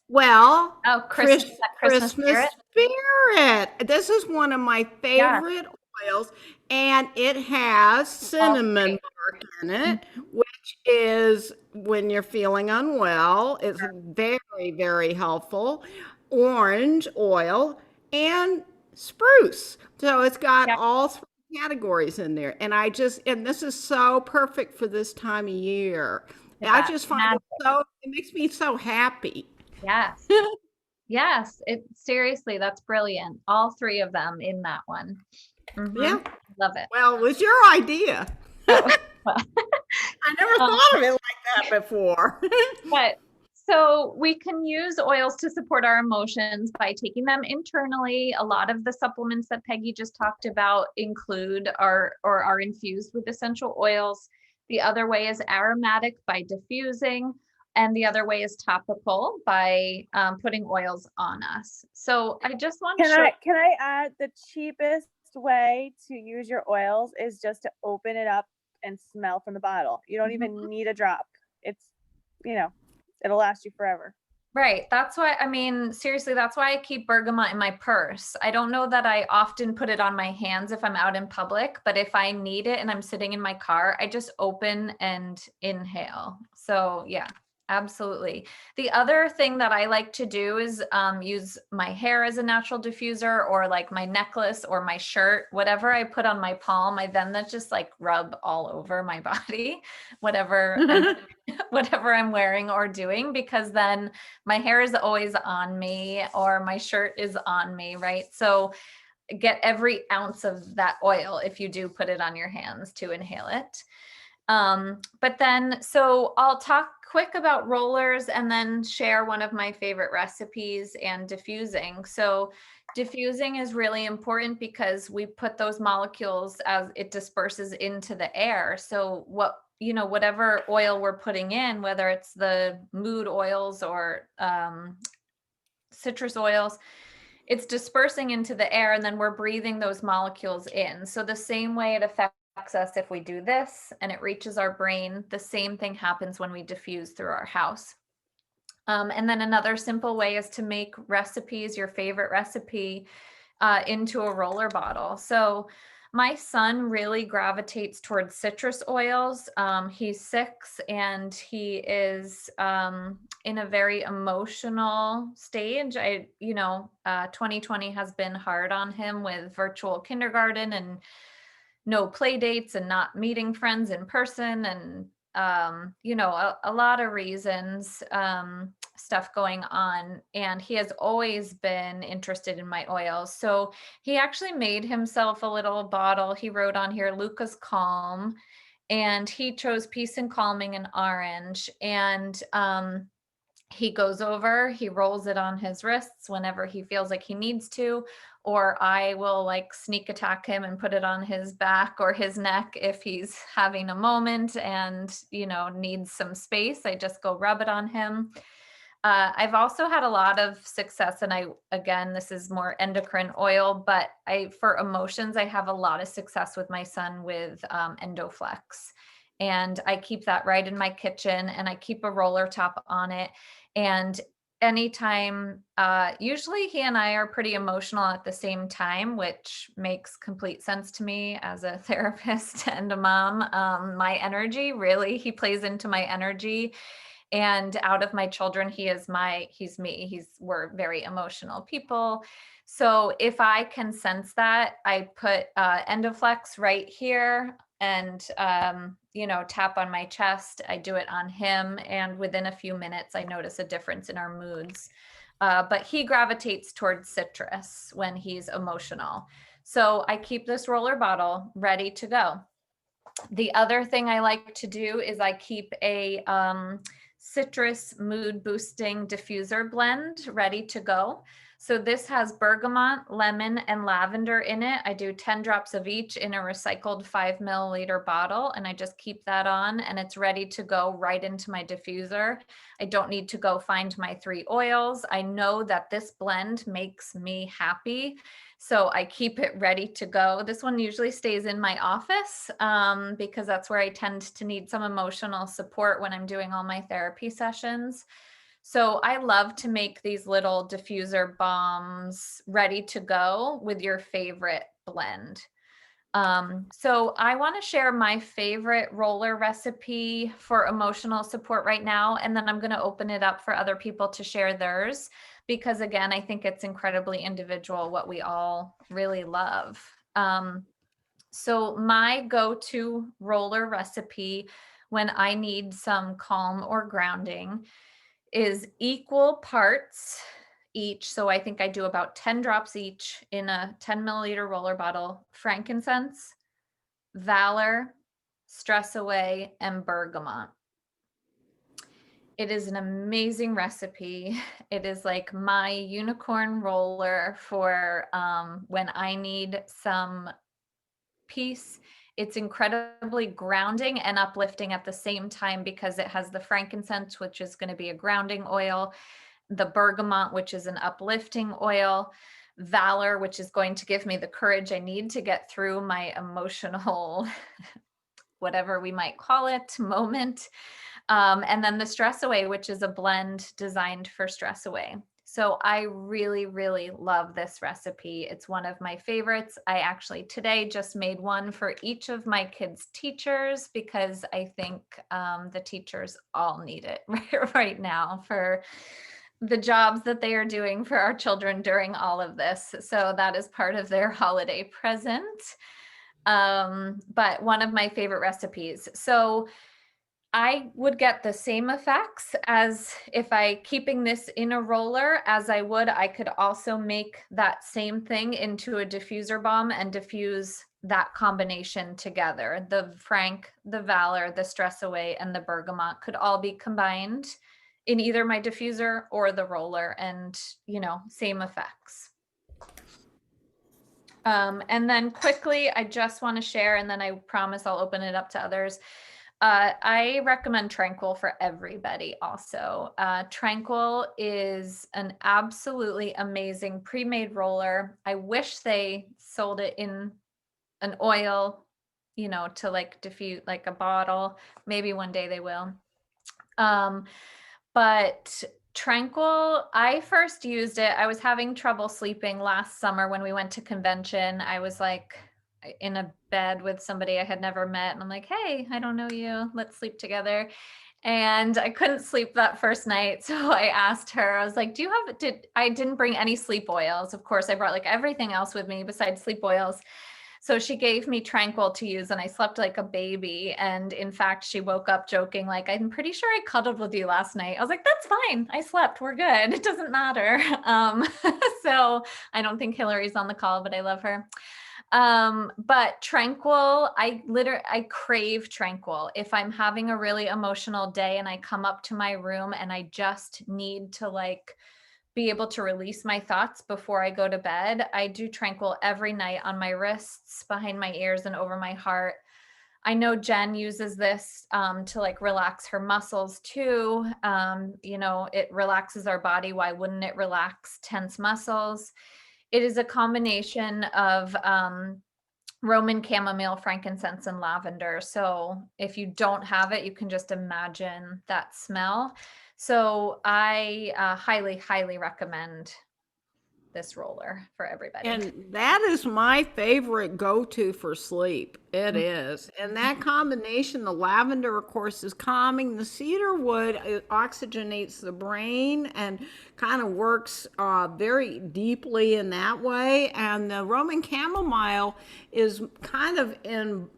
well, Oh, Christmas spirit. Spirit. This is one of my favorite oils, and it has cinnamon bark in it, which is when you're feeling unwell. It's very, very helpful. Orange oil and spruce. So it's got all 3 categories in there. And this is so perfect for this time of year. I just find it makes me so happy. Yes. Yes. Seriously, that's brilliant. All 3 of them in that one. Mm-hmm. Yeah. Love it. Well, it was your idea. Oh, well. I never thought of it like that before. But so we can use oils to support our emotions by taking them internally. A lot of the supplements that Peggy just talked about include are infused with essential oils. The other way is aromatic by diffusing, and the other way is topical by putting oils on us. So I just want to Can I add, the cheapest way to use your oils is just to open it up and smell from the bottle. You don't even need a drop. It's, it'll last you forever. Right. That's why, seriously, that's why I keep bergamot in my purse. I don't know that I often put it on my hands if I'm out in public, but if I need it and I'm sitting in my car, I just open and inhale. So yeah, Absolutely. The other thing that I like to do is use my hair as a natural diffuser, or like my necklace or my shirt, whatever I put on my palm, I then that just like rub all over my body, whatever whatever I'm wearing or doing, because then my hair is always on me or my shirt is on me, right? So get every ounce of that oil if you do put it on your hands to inhale it. But then, so I'll talk quick about rollers and then share one of my favorite recipes and diffusing. So diffusing is really important because we put those molecules as it disperses into the air. So whatever oil we're putting in, whether it's the mood oils or citrus oils, it's dispersing into the air and then we're breathing those molecules in. So the same way it affects us if we do this and it reaches our brain, the same thing happens when we diffuse through our house. And then another simple way is to make recipes, your favorite recipe, into a roller bottle. So my son really gravitates towards citrus oils. He's 6 and he is in a very emotional stage. 2020 has been hard on him with virtual kindergarten and no play dates and not meeting friends in person and a lot of reasons, stuff going on. And he has always been interested in my oils. So he actually made himself a little bottle. He wrote on here, Luca's Calm, and he chose Peace and Calming in orange. And he goes over, he rolls it on his wrists whenever he feels like he needs to, or I will like sneak attack him and put it on his back or his neck if he's having a moment and, needs some space. I just go rub it on him. I've also had a lot of success, and again, this is more endocrine oil, but for emotions, I have a lot of success with my son with Endoflex. And I keep that right in my kitchen and I keep a roller top on it. And anytime, usually he and I are pretty emotional at the same time, which makes complete sense to me as a therapist and a mom. My energy, really, he plays into my energy. And out of my children, he's me. We're very emotional people. So if I can sense that, I put Endoflex right here and tap on my chest. I do it on him, and within a few minutes I notice a difference in our moods. But he gravitates towards citrus when he's emotional, so I keep this roller bottle ready to go. The other thing I like to do is I keep a citrus mood boosting diffuser blend ready to go. So this has bergamot, lemon, and lavender in it. I do 10 drops of each in a recycled 5 milliliter bottle, and I just keep that on, and it's ready to go right into my diffuser. I don't need to go find my 3 oils. I know that this blend makes me happy, so I keep it ready to go. This one usually stays in my office because that's where I tend to need some emotional support when I'm doing all my therapy sessions. So I love to make these little diffuser bombs ready to go with your favorite blend. So I want to share my favorite roller recipe for emotional support right now, and then I'm going to open it up for other people to share theirs, because again, I think it's incredibly individual what we all really love. So my go-to roller recipe when I need some calm or grounding is equal parts each. So I think I do about 10 drops each in a 10 milliliter roller bottle: frankincense, valor, stress away, and bergamot. It is an amazing recipe. It is like my unicorn roller for when I need some peace. It's incredibly grounding and uplifting at the same time because it has the frankincense, which is going to be a grounding oil, the bergamot, which is an uplifting oil, valor, which is going to give me the courage I need to get through my emotional, whatever we might call it, moment. And then the stress away, which is a blend designed for stress away. So I really, really love this recipe. It's one of my favorites. I actually today just made one for each of my kids' teachers because I think the teachers all need it right now for the jobs that they are doing for our children during all of this. So that is part of their holiday present. But one of my favorite recipes. So I would get the same effects as if I keeping this in a roller as I could also make that same thing into a diffuser balm and diffuse that combination together. The Frank, the Valor, the Stress Away, and the Bergamot could all be combined in either my diffuser or the roller and, same effects. And then quickly, I just want to share, and then I promise I'll open it up to others. I recommend Tranquil for everybody also. Tranquil is an absolutely amazing pre-made roller. I wish they sold it in an oil, to like diffuse like a bottle. Maybe one day they will. But Tranquil, I first used it. I was having trouble sleeping last summer when we went to convention. I was like in a bed with somebody I had never met. And I'm like, hey, I don't know you. Let's sleep together. And I couldn't sleep that first night. So I asked her, I was like, I didn't bring any sleep oils. Of course, I brought like everything else with me besides sleep oils. So she gave me Tranquil to use and I slept like a baby. And in fact, she woke up joking, like, I'm pretty sure I cuddled with you last night. I was like, that's fine. I slept. We're good. It doesn't matter. So I don't think Hillary's on the call, but I love her. But Tranquil, I crave Tranquil. If I'm having a really emotional day and I come up to my room and I just need to like be able to release my thoughts before I go to bed, I do Tranquil every night on my wrists, behind my ears, and over my heart. I know Jen uses this to like relax her muscles too. It relaxes our body. Why wouldn't it relax tense muscles? It is a combination of Roman chamomile, frankincense, and lavender. So if you don't have it, you can just imagine that smell. So I highly, highly recommend this roller for everybody. And that is my favorite go-to for sleep. It is. And that combination, the lavender, of course, is calming. The cedar wood, it oxygenates the brain and kind of works very deeply in that way. And the Roman chamomile is kind of in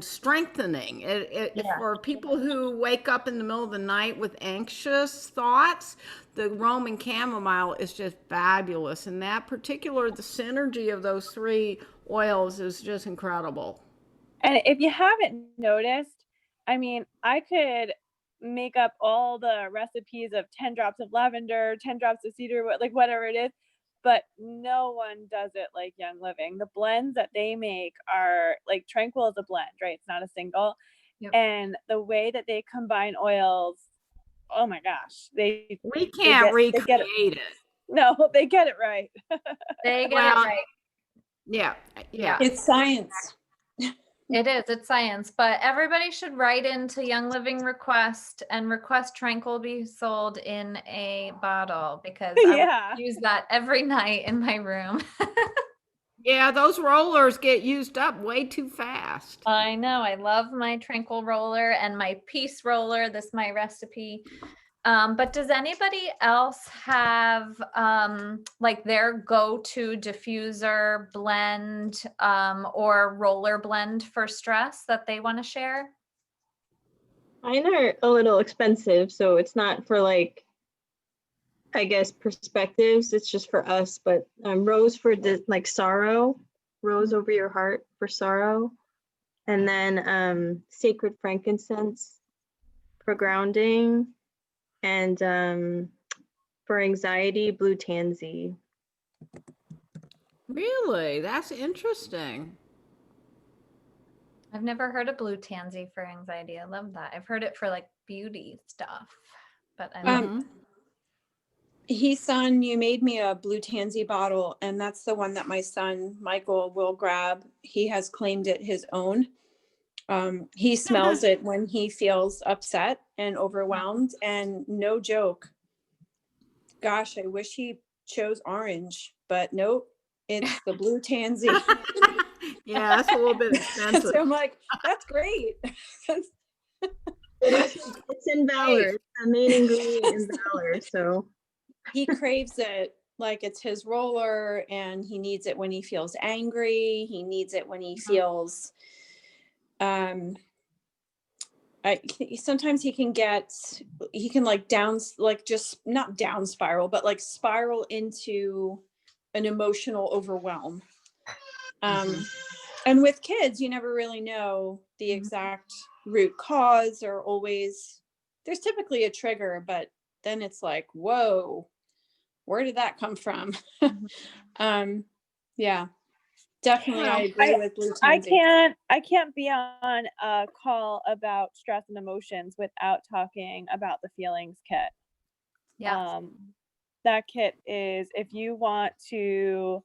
strengthening for people who wake up in the middle of the night with anxious thoughts. The Roman chamomile is just fabulous, and the synergy of those three oils is just incredible. And if you haven't noticed, I mean, I could make up all the recipes of 10 drops of lavender, 10 drops of cedar, like whatever it is, but no one does it like Young Living. The blends that they make are like Tranquil is a blend, right? It's not a single. Yep. And the way that they combine oils, oh my gosh, we can't recreate it. No, they get it right. They get it right. Yeah. It's science. It is. It's science. But everybody should write into Young Living request and request Tranquil be sold in a bottle because I would use that every night in my room. Yeah, those rollers get used up way too fast. I know. I love my Tranquil roller and my Peace roller. This is my recipe. But does anybody else have like their go-to diffuser blend or roller blend for stress that they want to share? Mine are a little expensive, so it's not for like, I guess, perspectives. It's just for us. But rose for like sorrow, rose over your heart for sorrow, and then sacred frankincense for grounding. And for anxiety, blue tansy. Really? That's interesting. I've never heard of blue tansy for anxiety. I love that. I've heard it for like beauty stuff, but I love Son, you made me a blue tansy bottle, and that's the one that my son Michael will grab. He has claimed it his own. He smells it when he feels upset and overwhelmed, and no joke, Gosh, I wish he chose orange, but nope, it's the blue tansy. Yeah, that's a little bit expensive. So I'm like, that's great. It's in Valor, it's the main ingredient in Valor, so. He craves it like it's his roller, and he needs it when he feels angry. He needs it when he feels sometimes he can like like just not down spiral, but like spiral into an emotional overwhelm. And with kids, you never really know the exact root cause, or always there's typically a trigger, but then it's like, whoa, where did that come from? Yeah, definitely. I agree with Blue Tansy. I can't be on a call about stress and emotions without talking about the feelings kit. Yeah. That kit is, if you want to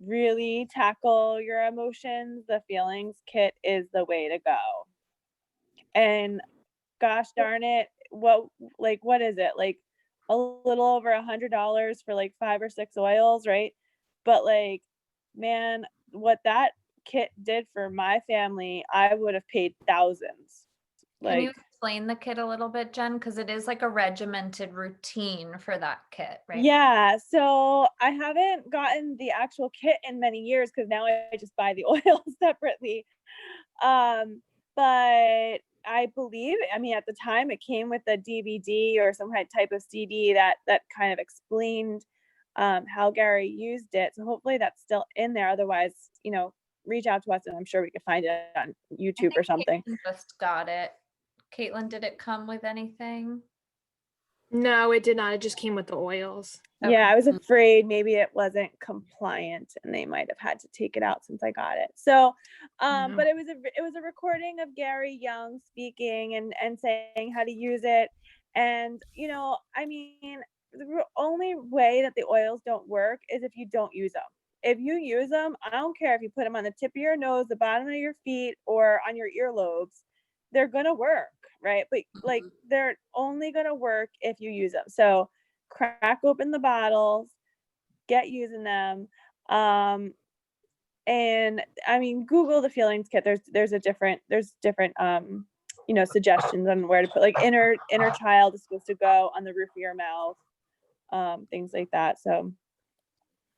really tackle your emotions, the feelings kit is the way to go. And gosh darn it, what is it? Like a little over $100 for like 5 or 6 oils, right? But like, man, what that kit did for my family, I would have paid thousands. Can you Like, explain the kit a little bit, Jen? Because it is like a regimented routine for that kit, right? yeah, so I haven't gotten the actual kit in many years because now I just buy the oil separately. But I believe, I mean, at the time it came with a DVD or some type of CD that kind of explained how Gary used it. So hopefully that's still in there. Otherwise, reach out to us and I'm sure we could find it on YouTube or something. Caitlin just got it. Caitlin, did it come with anything? No, it did not. It just came with the oils. Yeah, I was afraid maybe it wasn't compliant and they might have had to take it out since I got it. So, but it was a recording of Gary Young speaking and saying how to use it. And, I mean, the only way that the oils don't work is if you don't use them. If you use them, I don't care if you put them on the tip of your nose, the bottom of your feet, or on your earlobes, they're going to work, right? But like, they're only going to work if you use them. So, crack open the bottles, get using them. And I mean, Google the feelings kit. There's different suggestions on where to put, like inner child is supposed to go on the roof of your mouth, things like that. So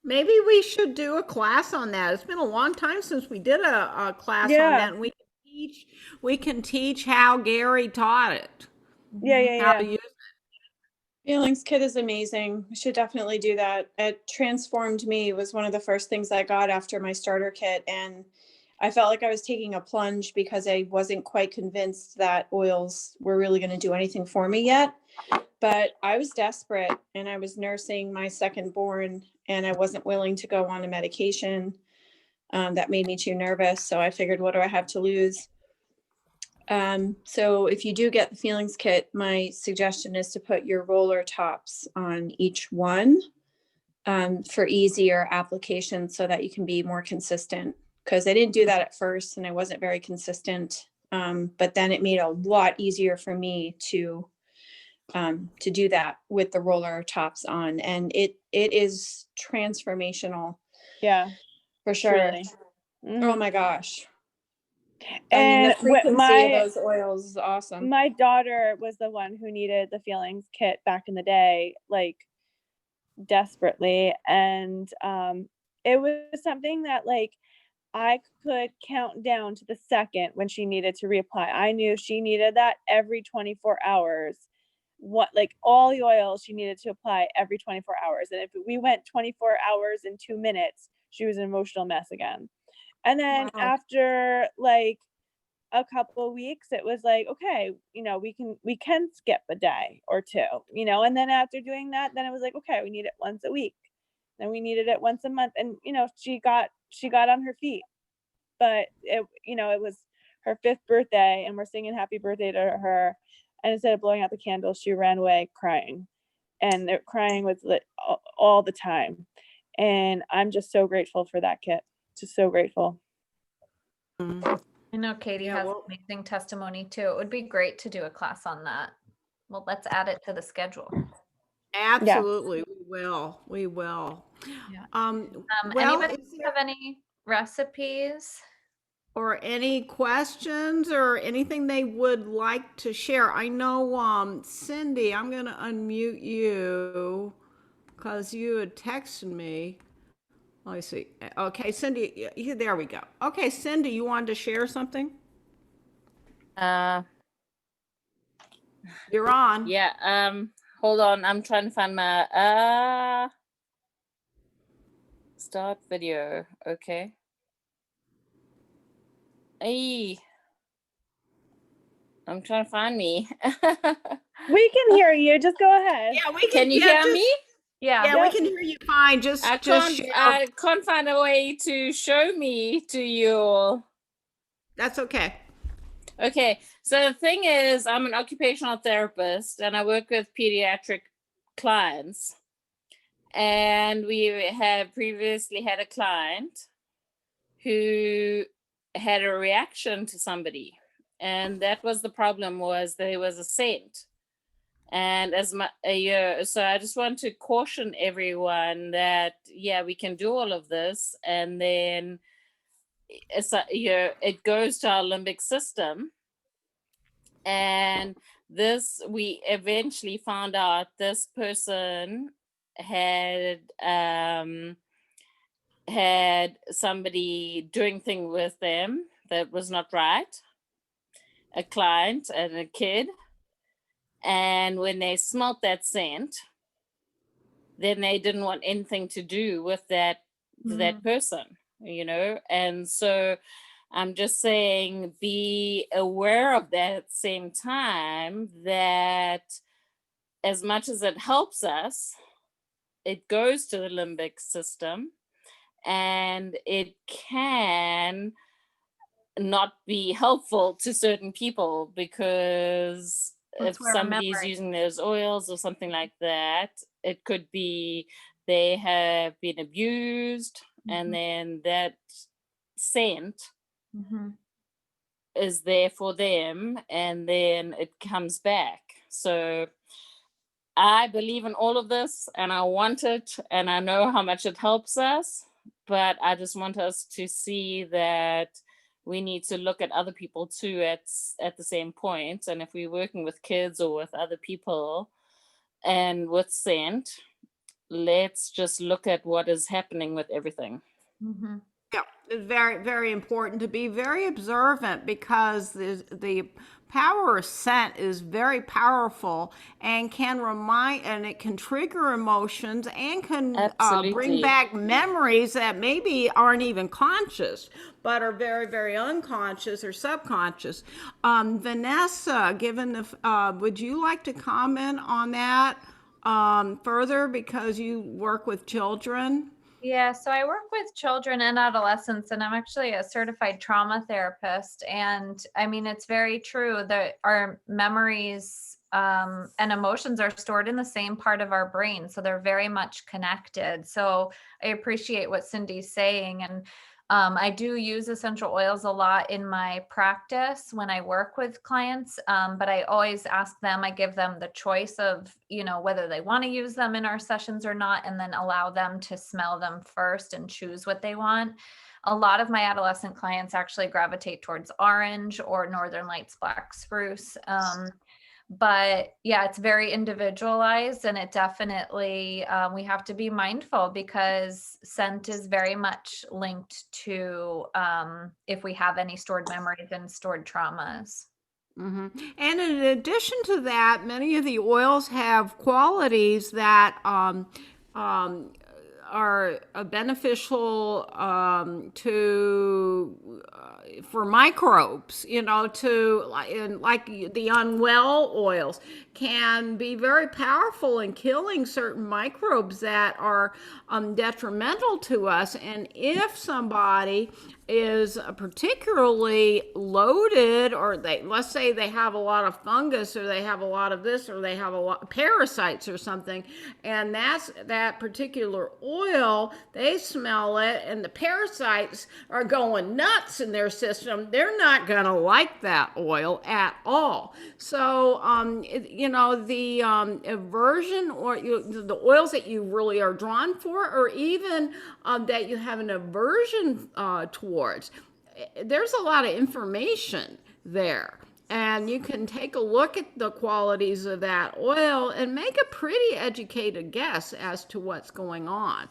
Maybe we should do a class on that. It's been a long time since we did a class on Yeah. that. And we can teach how Gary taught it. How to use it. Feelings kit is amazing. We should definitely do that. It transformed me. It was one of the first things I got after my starter kit. And I felt like I was taking a plunge because I wasn't quite convinced that oils were really going to do anything for me yet. But I was desperate and I was nursing my second born and I wasn't willing to go on a medication that made me too nervous. So I figured, what do I have to lose? So if you do get the feelings kit, my suggestion is to put your roller tops on each one for easier application so that you can be more consistent. Because I didn't do that at first and I wasn't very consistent. But then it made a lot easier for me to do that with the roller tops on. And it is transformational. Yeah, for sure. truly. Oh my gosh. And the frequency of those oils is awesome. My daughter was the one who needed the feelings kit back in the day, like desperately. And it was something that like I could count down to the second when she needed to reapply. I knew she needed that every 24 hours. Like all the oils she needed to apply every 24 hours. And if we went 24 hours and 2 minutes, she was an emotional mess again. And then after like a couple of weeks, it was like, okay, we can skip a day or two, and then after doing that, then it was like, okay, we need it once a week. Then we needed it once a month. And, she got on her feet, but it was her 5th birthday and we're singing happy birthday to her. And instead of blowing out the candles, she ran away crying, and crying was all the time. And I'm just so grateful for that kit. Just so grateful. I know Katie has amazing testimony too. It would be great to do a class on that. Well, let's add it to the schedule. Absolutely, we will. We will. Yeah. Well, Anybody is there have any recipes? or any questions or anything they would like to share? I know, Cindy, I'm gonna unmute you because you had texted me. Let me see. Okay, Cindy, there we go. Okay, Cindy, you wanted to share something? Uh, You're on. yeah. Hold on. I'm trying to find my start video. Okay. Hey, I'm trying to find me. We can hear you. Just go ahead. Yeah, we Can you yeah, hear just- me? Yeah. Yeah, we can hear you fine. Just I can't find a way to show me to you all. That's okay. Okay, so the thing is, I'm an occupational therapist and I work with pediatric clients. And we have previously had a client who had a reaction to somebody. And that was the problem, was there was a scent. And so I just want to caution everyone that, yeah, we can do all of this. And then it goes to our limbic system. And we eventually found out this person had somebody doing things with them that was not right, a client and a kid. And when they smelt that scent, then they didn't want anything to do with that person, and so I'm just saying, be aware of that at the same time, that as much as it helps us, it goes to the limbic system, and it can not be helpful to certain people, because That's if where somebody's memory- using those oils or something like that, it could be they have been abused, and then that scent Mhm. is there for them, and then it comes back. So I believe in all of this, and I want it, and I know how much it helps us, but I just want us to see that we need to look at other people too at the same point. And if we're working with kids or with other people and with scent, let's just look at what is happening with everything. Mhm. Yeah, it's very, very important to be very observant, because the power of scent is very powerful and can remind, and it can trigger emotions and can bring Absolutely. back memories that maybe aren't even conscious, but are very, very unconscious or subconscious. Vanessa, would you like to comment on that further, because you work with children? Yeah, so I work with children and adolescents, and I'm actually a certified trauma therapist. And I mean, it's very true that our memories and emotions are stored in the same part of our brain. So they're very much connected. So I appreciate what Cindy's saying. And I do use essential oils a lot in my practice when I work with clients, but I always ask them, I give them the choice of, whether they want to use them in our sessions or not, and then allow them to smell them first and choose what they want. A lot of my adolescent clients actually gravitate towards orange or Northern Lights black spruce. But yeah, it's very individualized, and it definitely, we have to be mindful, because scent is very much linked to if we have any stored memories and stored traumas. And in addition to that, many of the oils have qualities that are beneficial for microbes, like the unwell oils can be very powerful in killing certain microbes that are detrimental to us. And if somebody is particularly loaded, or let's say they have a lot of fungus, or they have a lot of this, or they have a lot of parasites or something, and that particular oil, they smell it, and the parasites are going nuts in their system, they're not going to like that oil at all. So the aversion or the oils that you really are drawn for, or even that you have an aversion towards. There's a lot of information there. And you can take a look at the qualities of that oil and make a pretty educated guess as to what's going on.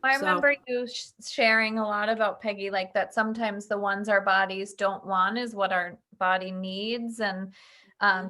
I So- remember you sharing a lot about, Peggy, like that sometimes the ones our bodies don't want is what our body needs. And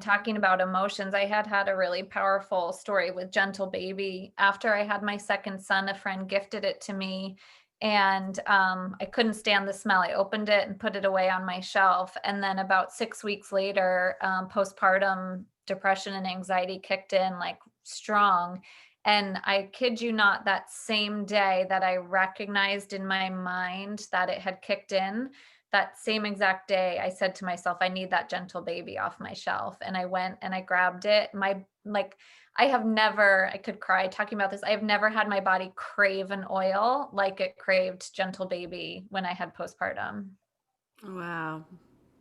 talking about emotions, I had a really powerful story with Gentle Baby. After I had my second son, a friend gifted it to me. And I couldn't stand the smell. I opened it and put it away on my shelf. And then about 6 weeks later, postpartum depression and anxiety kicked in like strong. And I kid you not, that same day that I recognized in my mind that it had kicked in, that same exact day, I said to myself, I need that Gentle Baby off my shelf. And I went and I grabbed it. I could cry talking about this. I've never had my body crave an oil like it craved Gentle Baby when I had postpartum. Wow.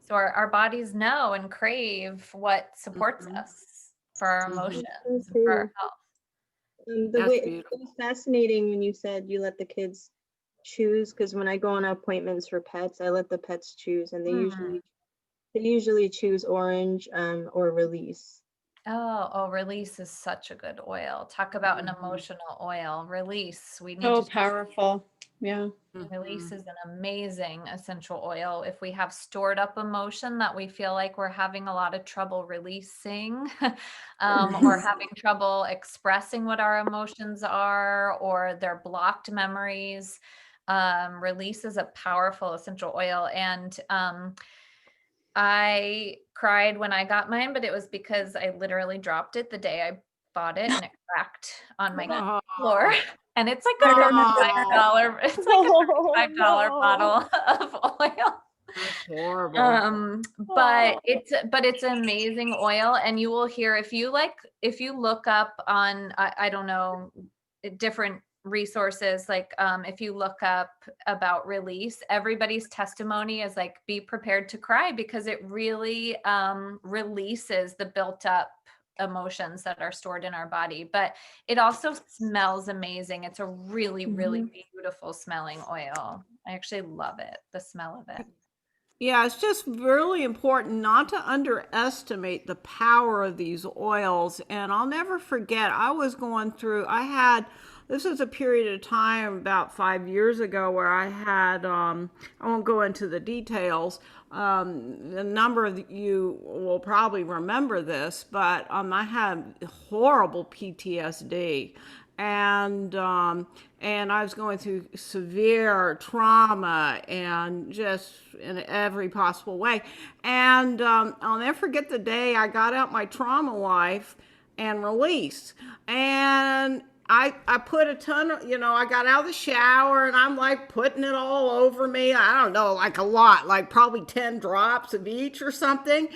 So our bodies know and crave what supports us for our emotions, That's for our true. health. The That's way it beautiful. was fascinating when you said you let the kids choose, because when I go on appointments for pets, I let the pets choose, and they usually choose orange or Release. Release is such a good oil. Talk about an emotional oil. Release. We need So to powerful. Yeah. Release is an amazing essential oil. If we have stored up emotion that we feel like we're having a lot of trouble releasing, or having trouble expressing what our emotions are, or they're blocked memories, Release is a powerful essential oil. And I cried when I got mine, but it was because I literally dropped it the day I bought it and it cracked on my Oh, floor. And it's like a $35, it's like a $35 bottle of oil. that's horrible. But it's an amazing oil. And you will hear, if you look up on, I don't know, different resources, like if you look up about Release, everybody's testimony is like, be prepared to cry, because it really releases the built up emotions that are stored in our body. But it also smells amazing. It's a really, really beautiful smelling oil. I actually love it, the smell of it. Yeah, it's just really important not to underestimate the power of these oils. And I'll never forget, this was a period of time about 5 years ago where I had, I won't go into the details. A number of you will probably remember this, but I had horrible PTSD. And I was going through severe trauma and just in every possible way. And I'll never forget the day I got out my Trauma Life and Release. And I put a ton of, I got out of the shower and I'm like putting it all over me. I don't know, like a lot, like probably 10 drops of each or something.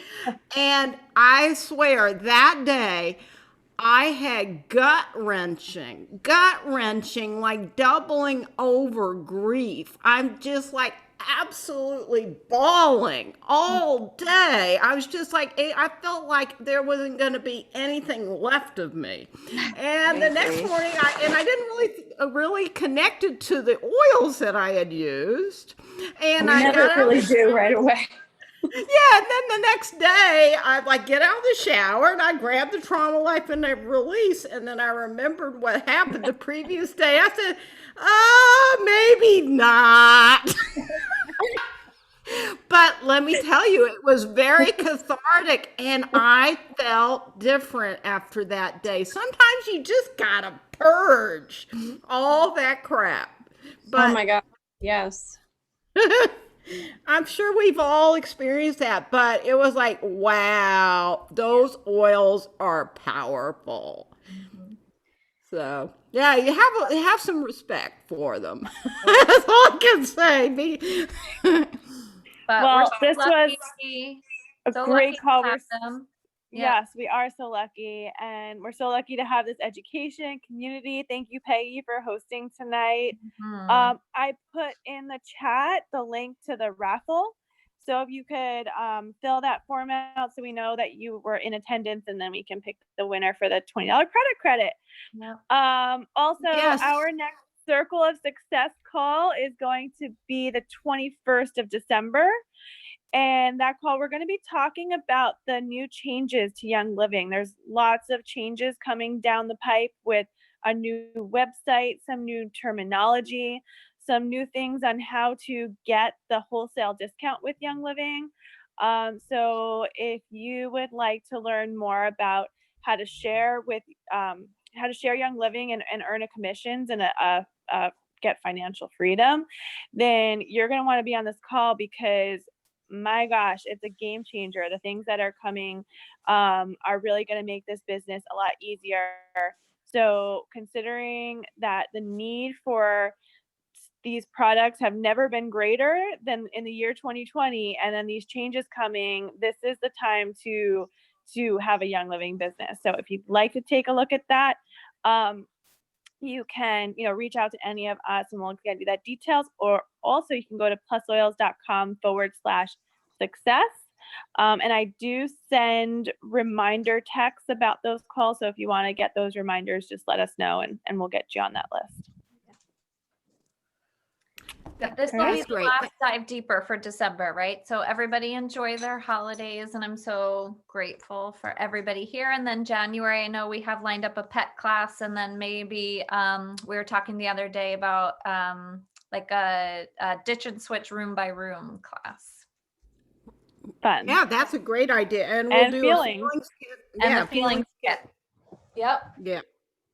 And I swear that day, I had gut wrenching, like doubling over grief. I'm just like absolutely bawling all day. I was just like, I felt like there wasn't going to be anything left of me. And the next morning, I didn't really connect it to the oils that I had used. And I never got really do right away. Yeah, and then the next day, I get out of the shower and I grabbed the Trauma Life and the Release, and then I remembered what happened the previous day. I said, maybe not. But let me tell you, it was very cathartic, and I felt different after that day. Sometimes you just gotta purge all that crap. But, Oh my God. Yes. I'm sure we've all experienced that, but it was like, wow, those oils are powerful. So, yeah, you have some respect for them. That's all I can say. But Well, we're so this was lucky, a so great lucky to call. have them. Yeah. Yes, we are so lucky, and we're so lucky to have this education community. Thank you, Peggy, for hosting tonight. Mhm. I put in the chat the link to the raffle. So if you could fill that form out so we know that you were in attendance, and then we can pick the winner for the $20 credit. Yep. Also, Yes. our next Circle of Success call is going to be the 21st of December. And that call, we're going to be talking about the new changes to Young Living. There's lots of changes coming down the pipe with a new website, some new terminology, some new things on how to get the wholesale discount with Young Living. So if you would like to learn more about how to share Young Living and earn a commissions and get financial freedom, then you're going to want to be on this call, because my gosh, it's a game changer. The things that are coming are really going to make this business a lot easier. So considering that the need for these products have never been greater than in the year 2020, and then these changes coming, this is the time to have a Young Living business. So if you'd like to take a look at that, you can, reach out to any of us and we'll get you that details. Or also you can go to plusoils.com/success. And I do send reminder texts about those calls. So if you want to get those reminders, just let us know and we'll get you on that list. This will be That's the great. last dive deeper for December, right? So everybody enjoy their holidays, and I'm so grateful for everybody here. And then January, I know we have lined up a pet class, and then maybe we were talking the other day about like a ditch and switch room by room class. Fun. Yeah, that's a great idea. And we'll And do feelings. a feelings kit. And Yeah, the feelings kit. Yep. Yeah.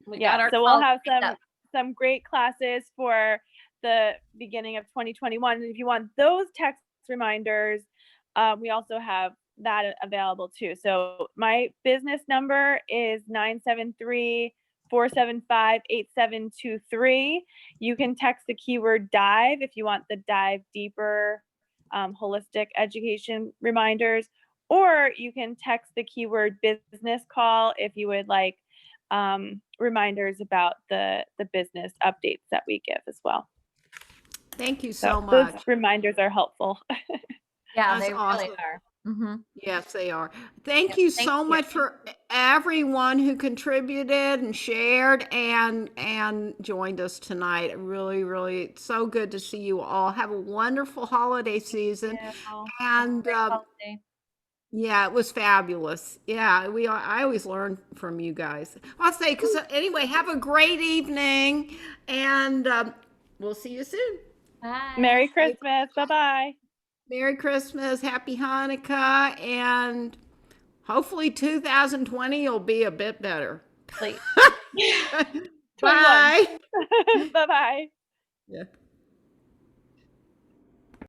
We got Yeah, our so we'll calls have lined up. some great classes for the beginning of 2021. And if you want those text reminders, we also have that available too. So my business number is 973-475-8723. You can text the keyword dive if you want the dive deeper holistic education reminders, or you can text the keyword business call if you would like reminders about the business updates that we give as well. Thank you So so those much. reminders are helpful. Yeah, That's they awesome. really are. Mm-hmm. Yes, they are. Thank Yep, you thank so you. much for everyone who contributed and shared and joined us tonight. Really, really, it's so good to see you all. Have a wonderful holiday season. And yeah, it was fabulous. Yeah, I always learn from you guys. I'll say, because anyway, have a great evening, and we'll see you soon. Bye. Merry Christmas. Bye-bye. Merry Christmas, Happy Hanukkah, and hopefully 2020 will be a bit better. Please. Bye. Bye-bye. Yeah.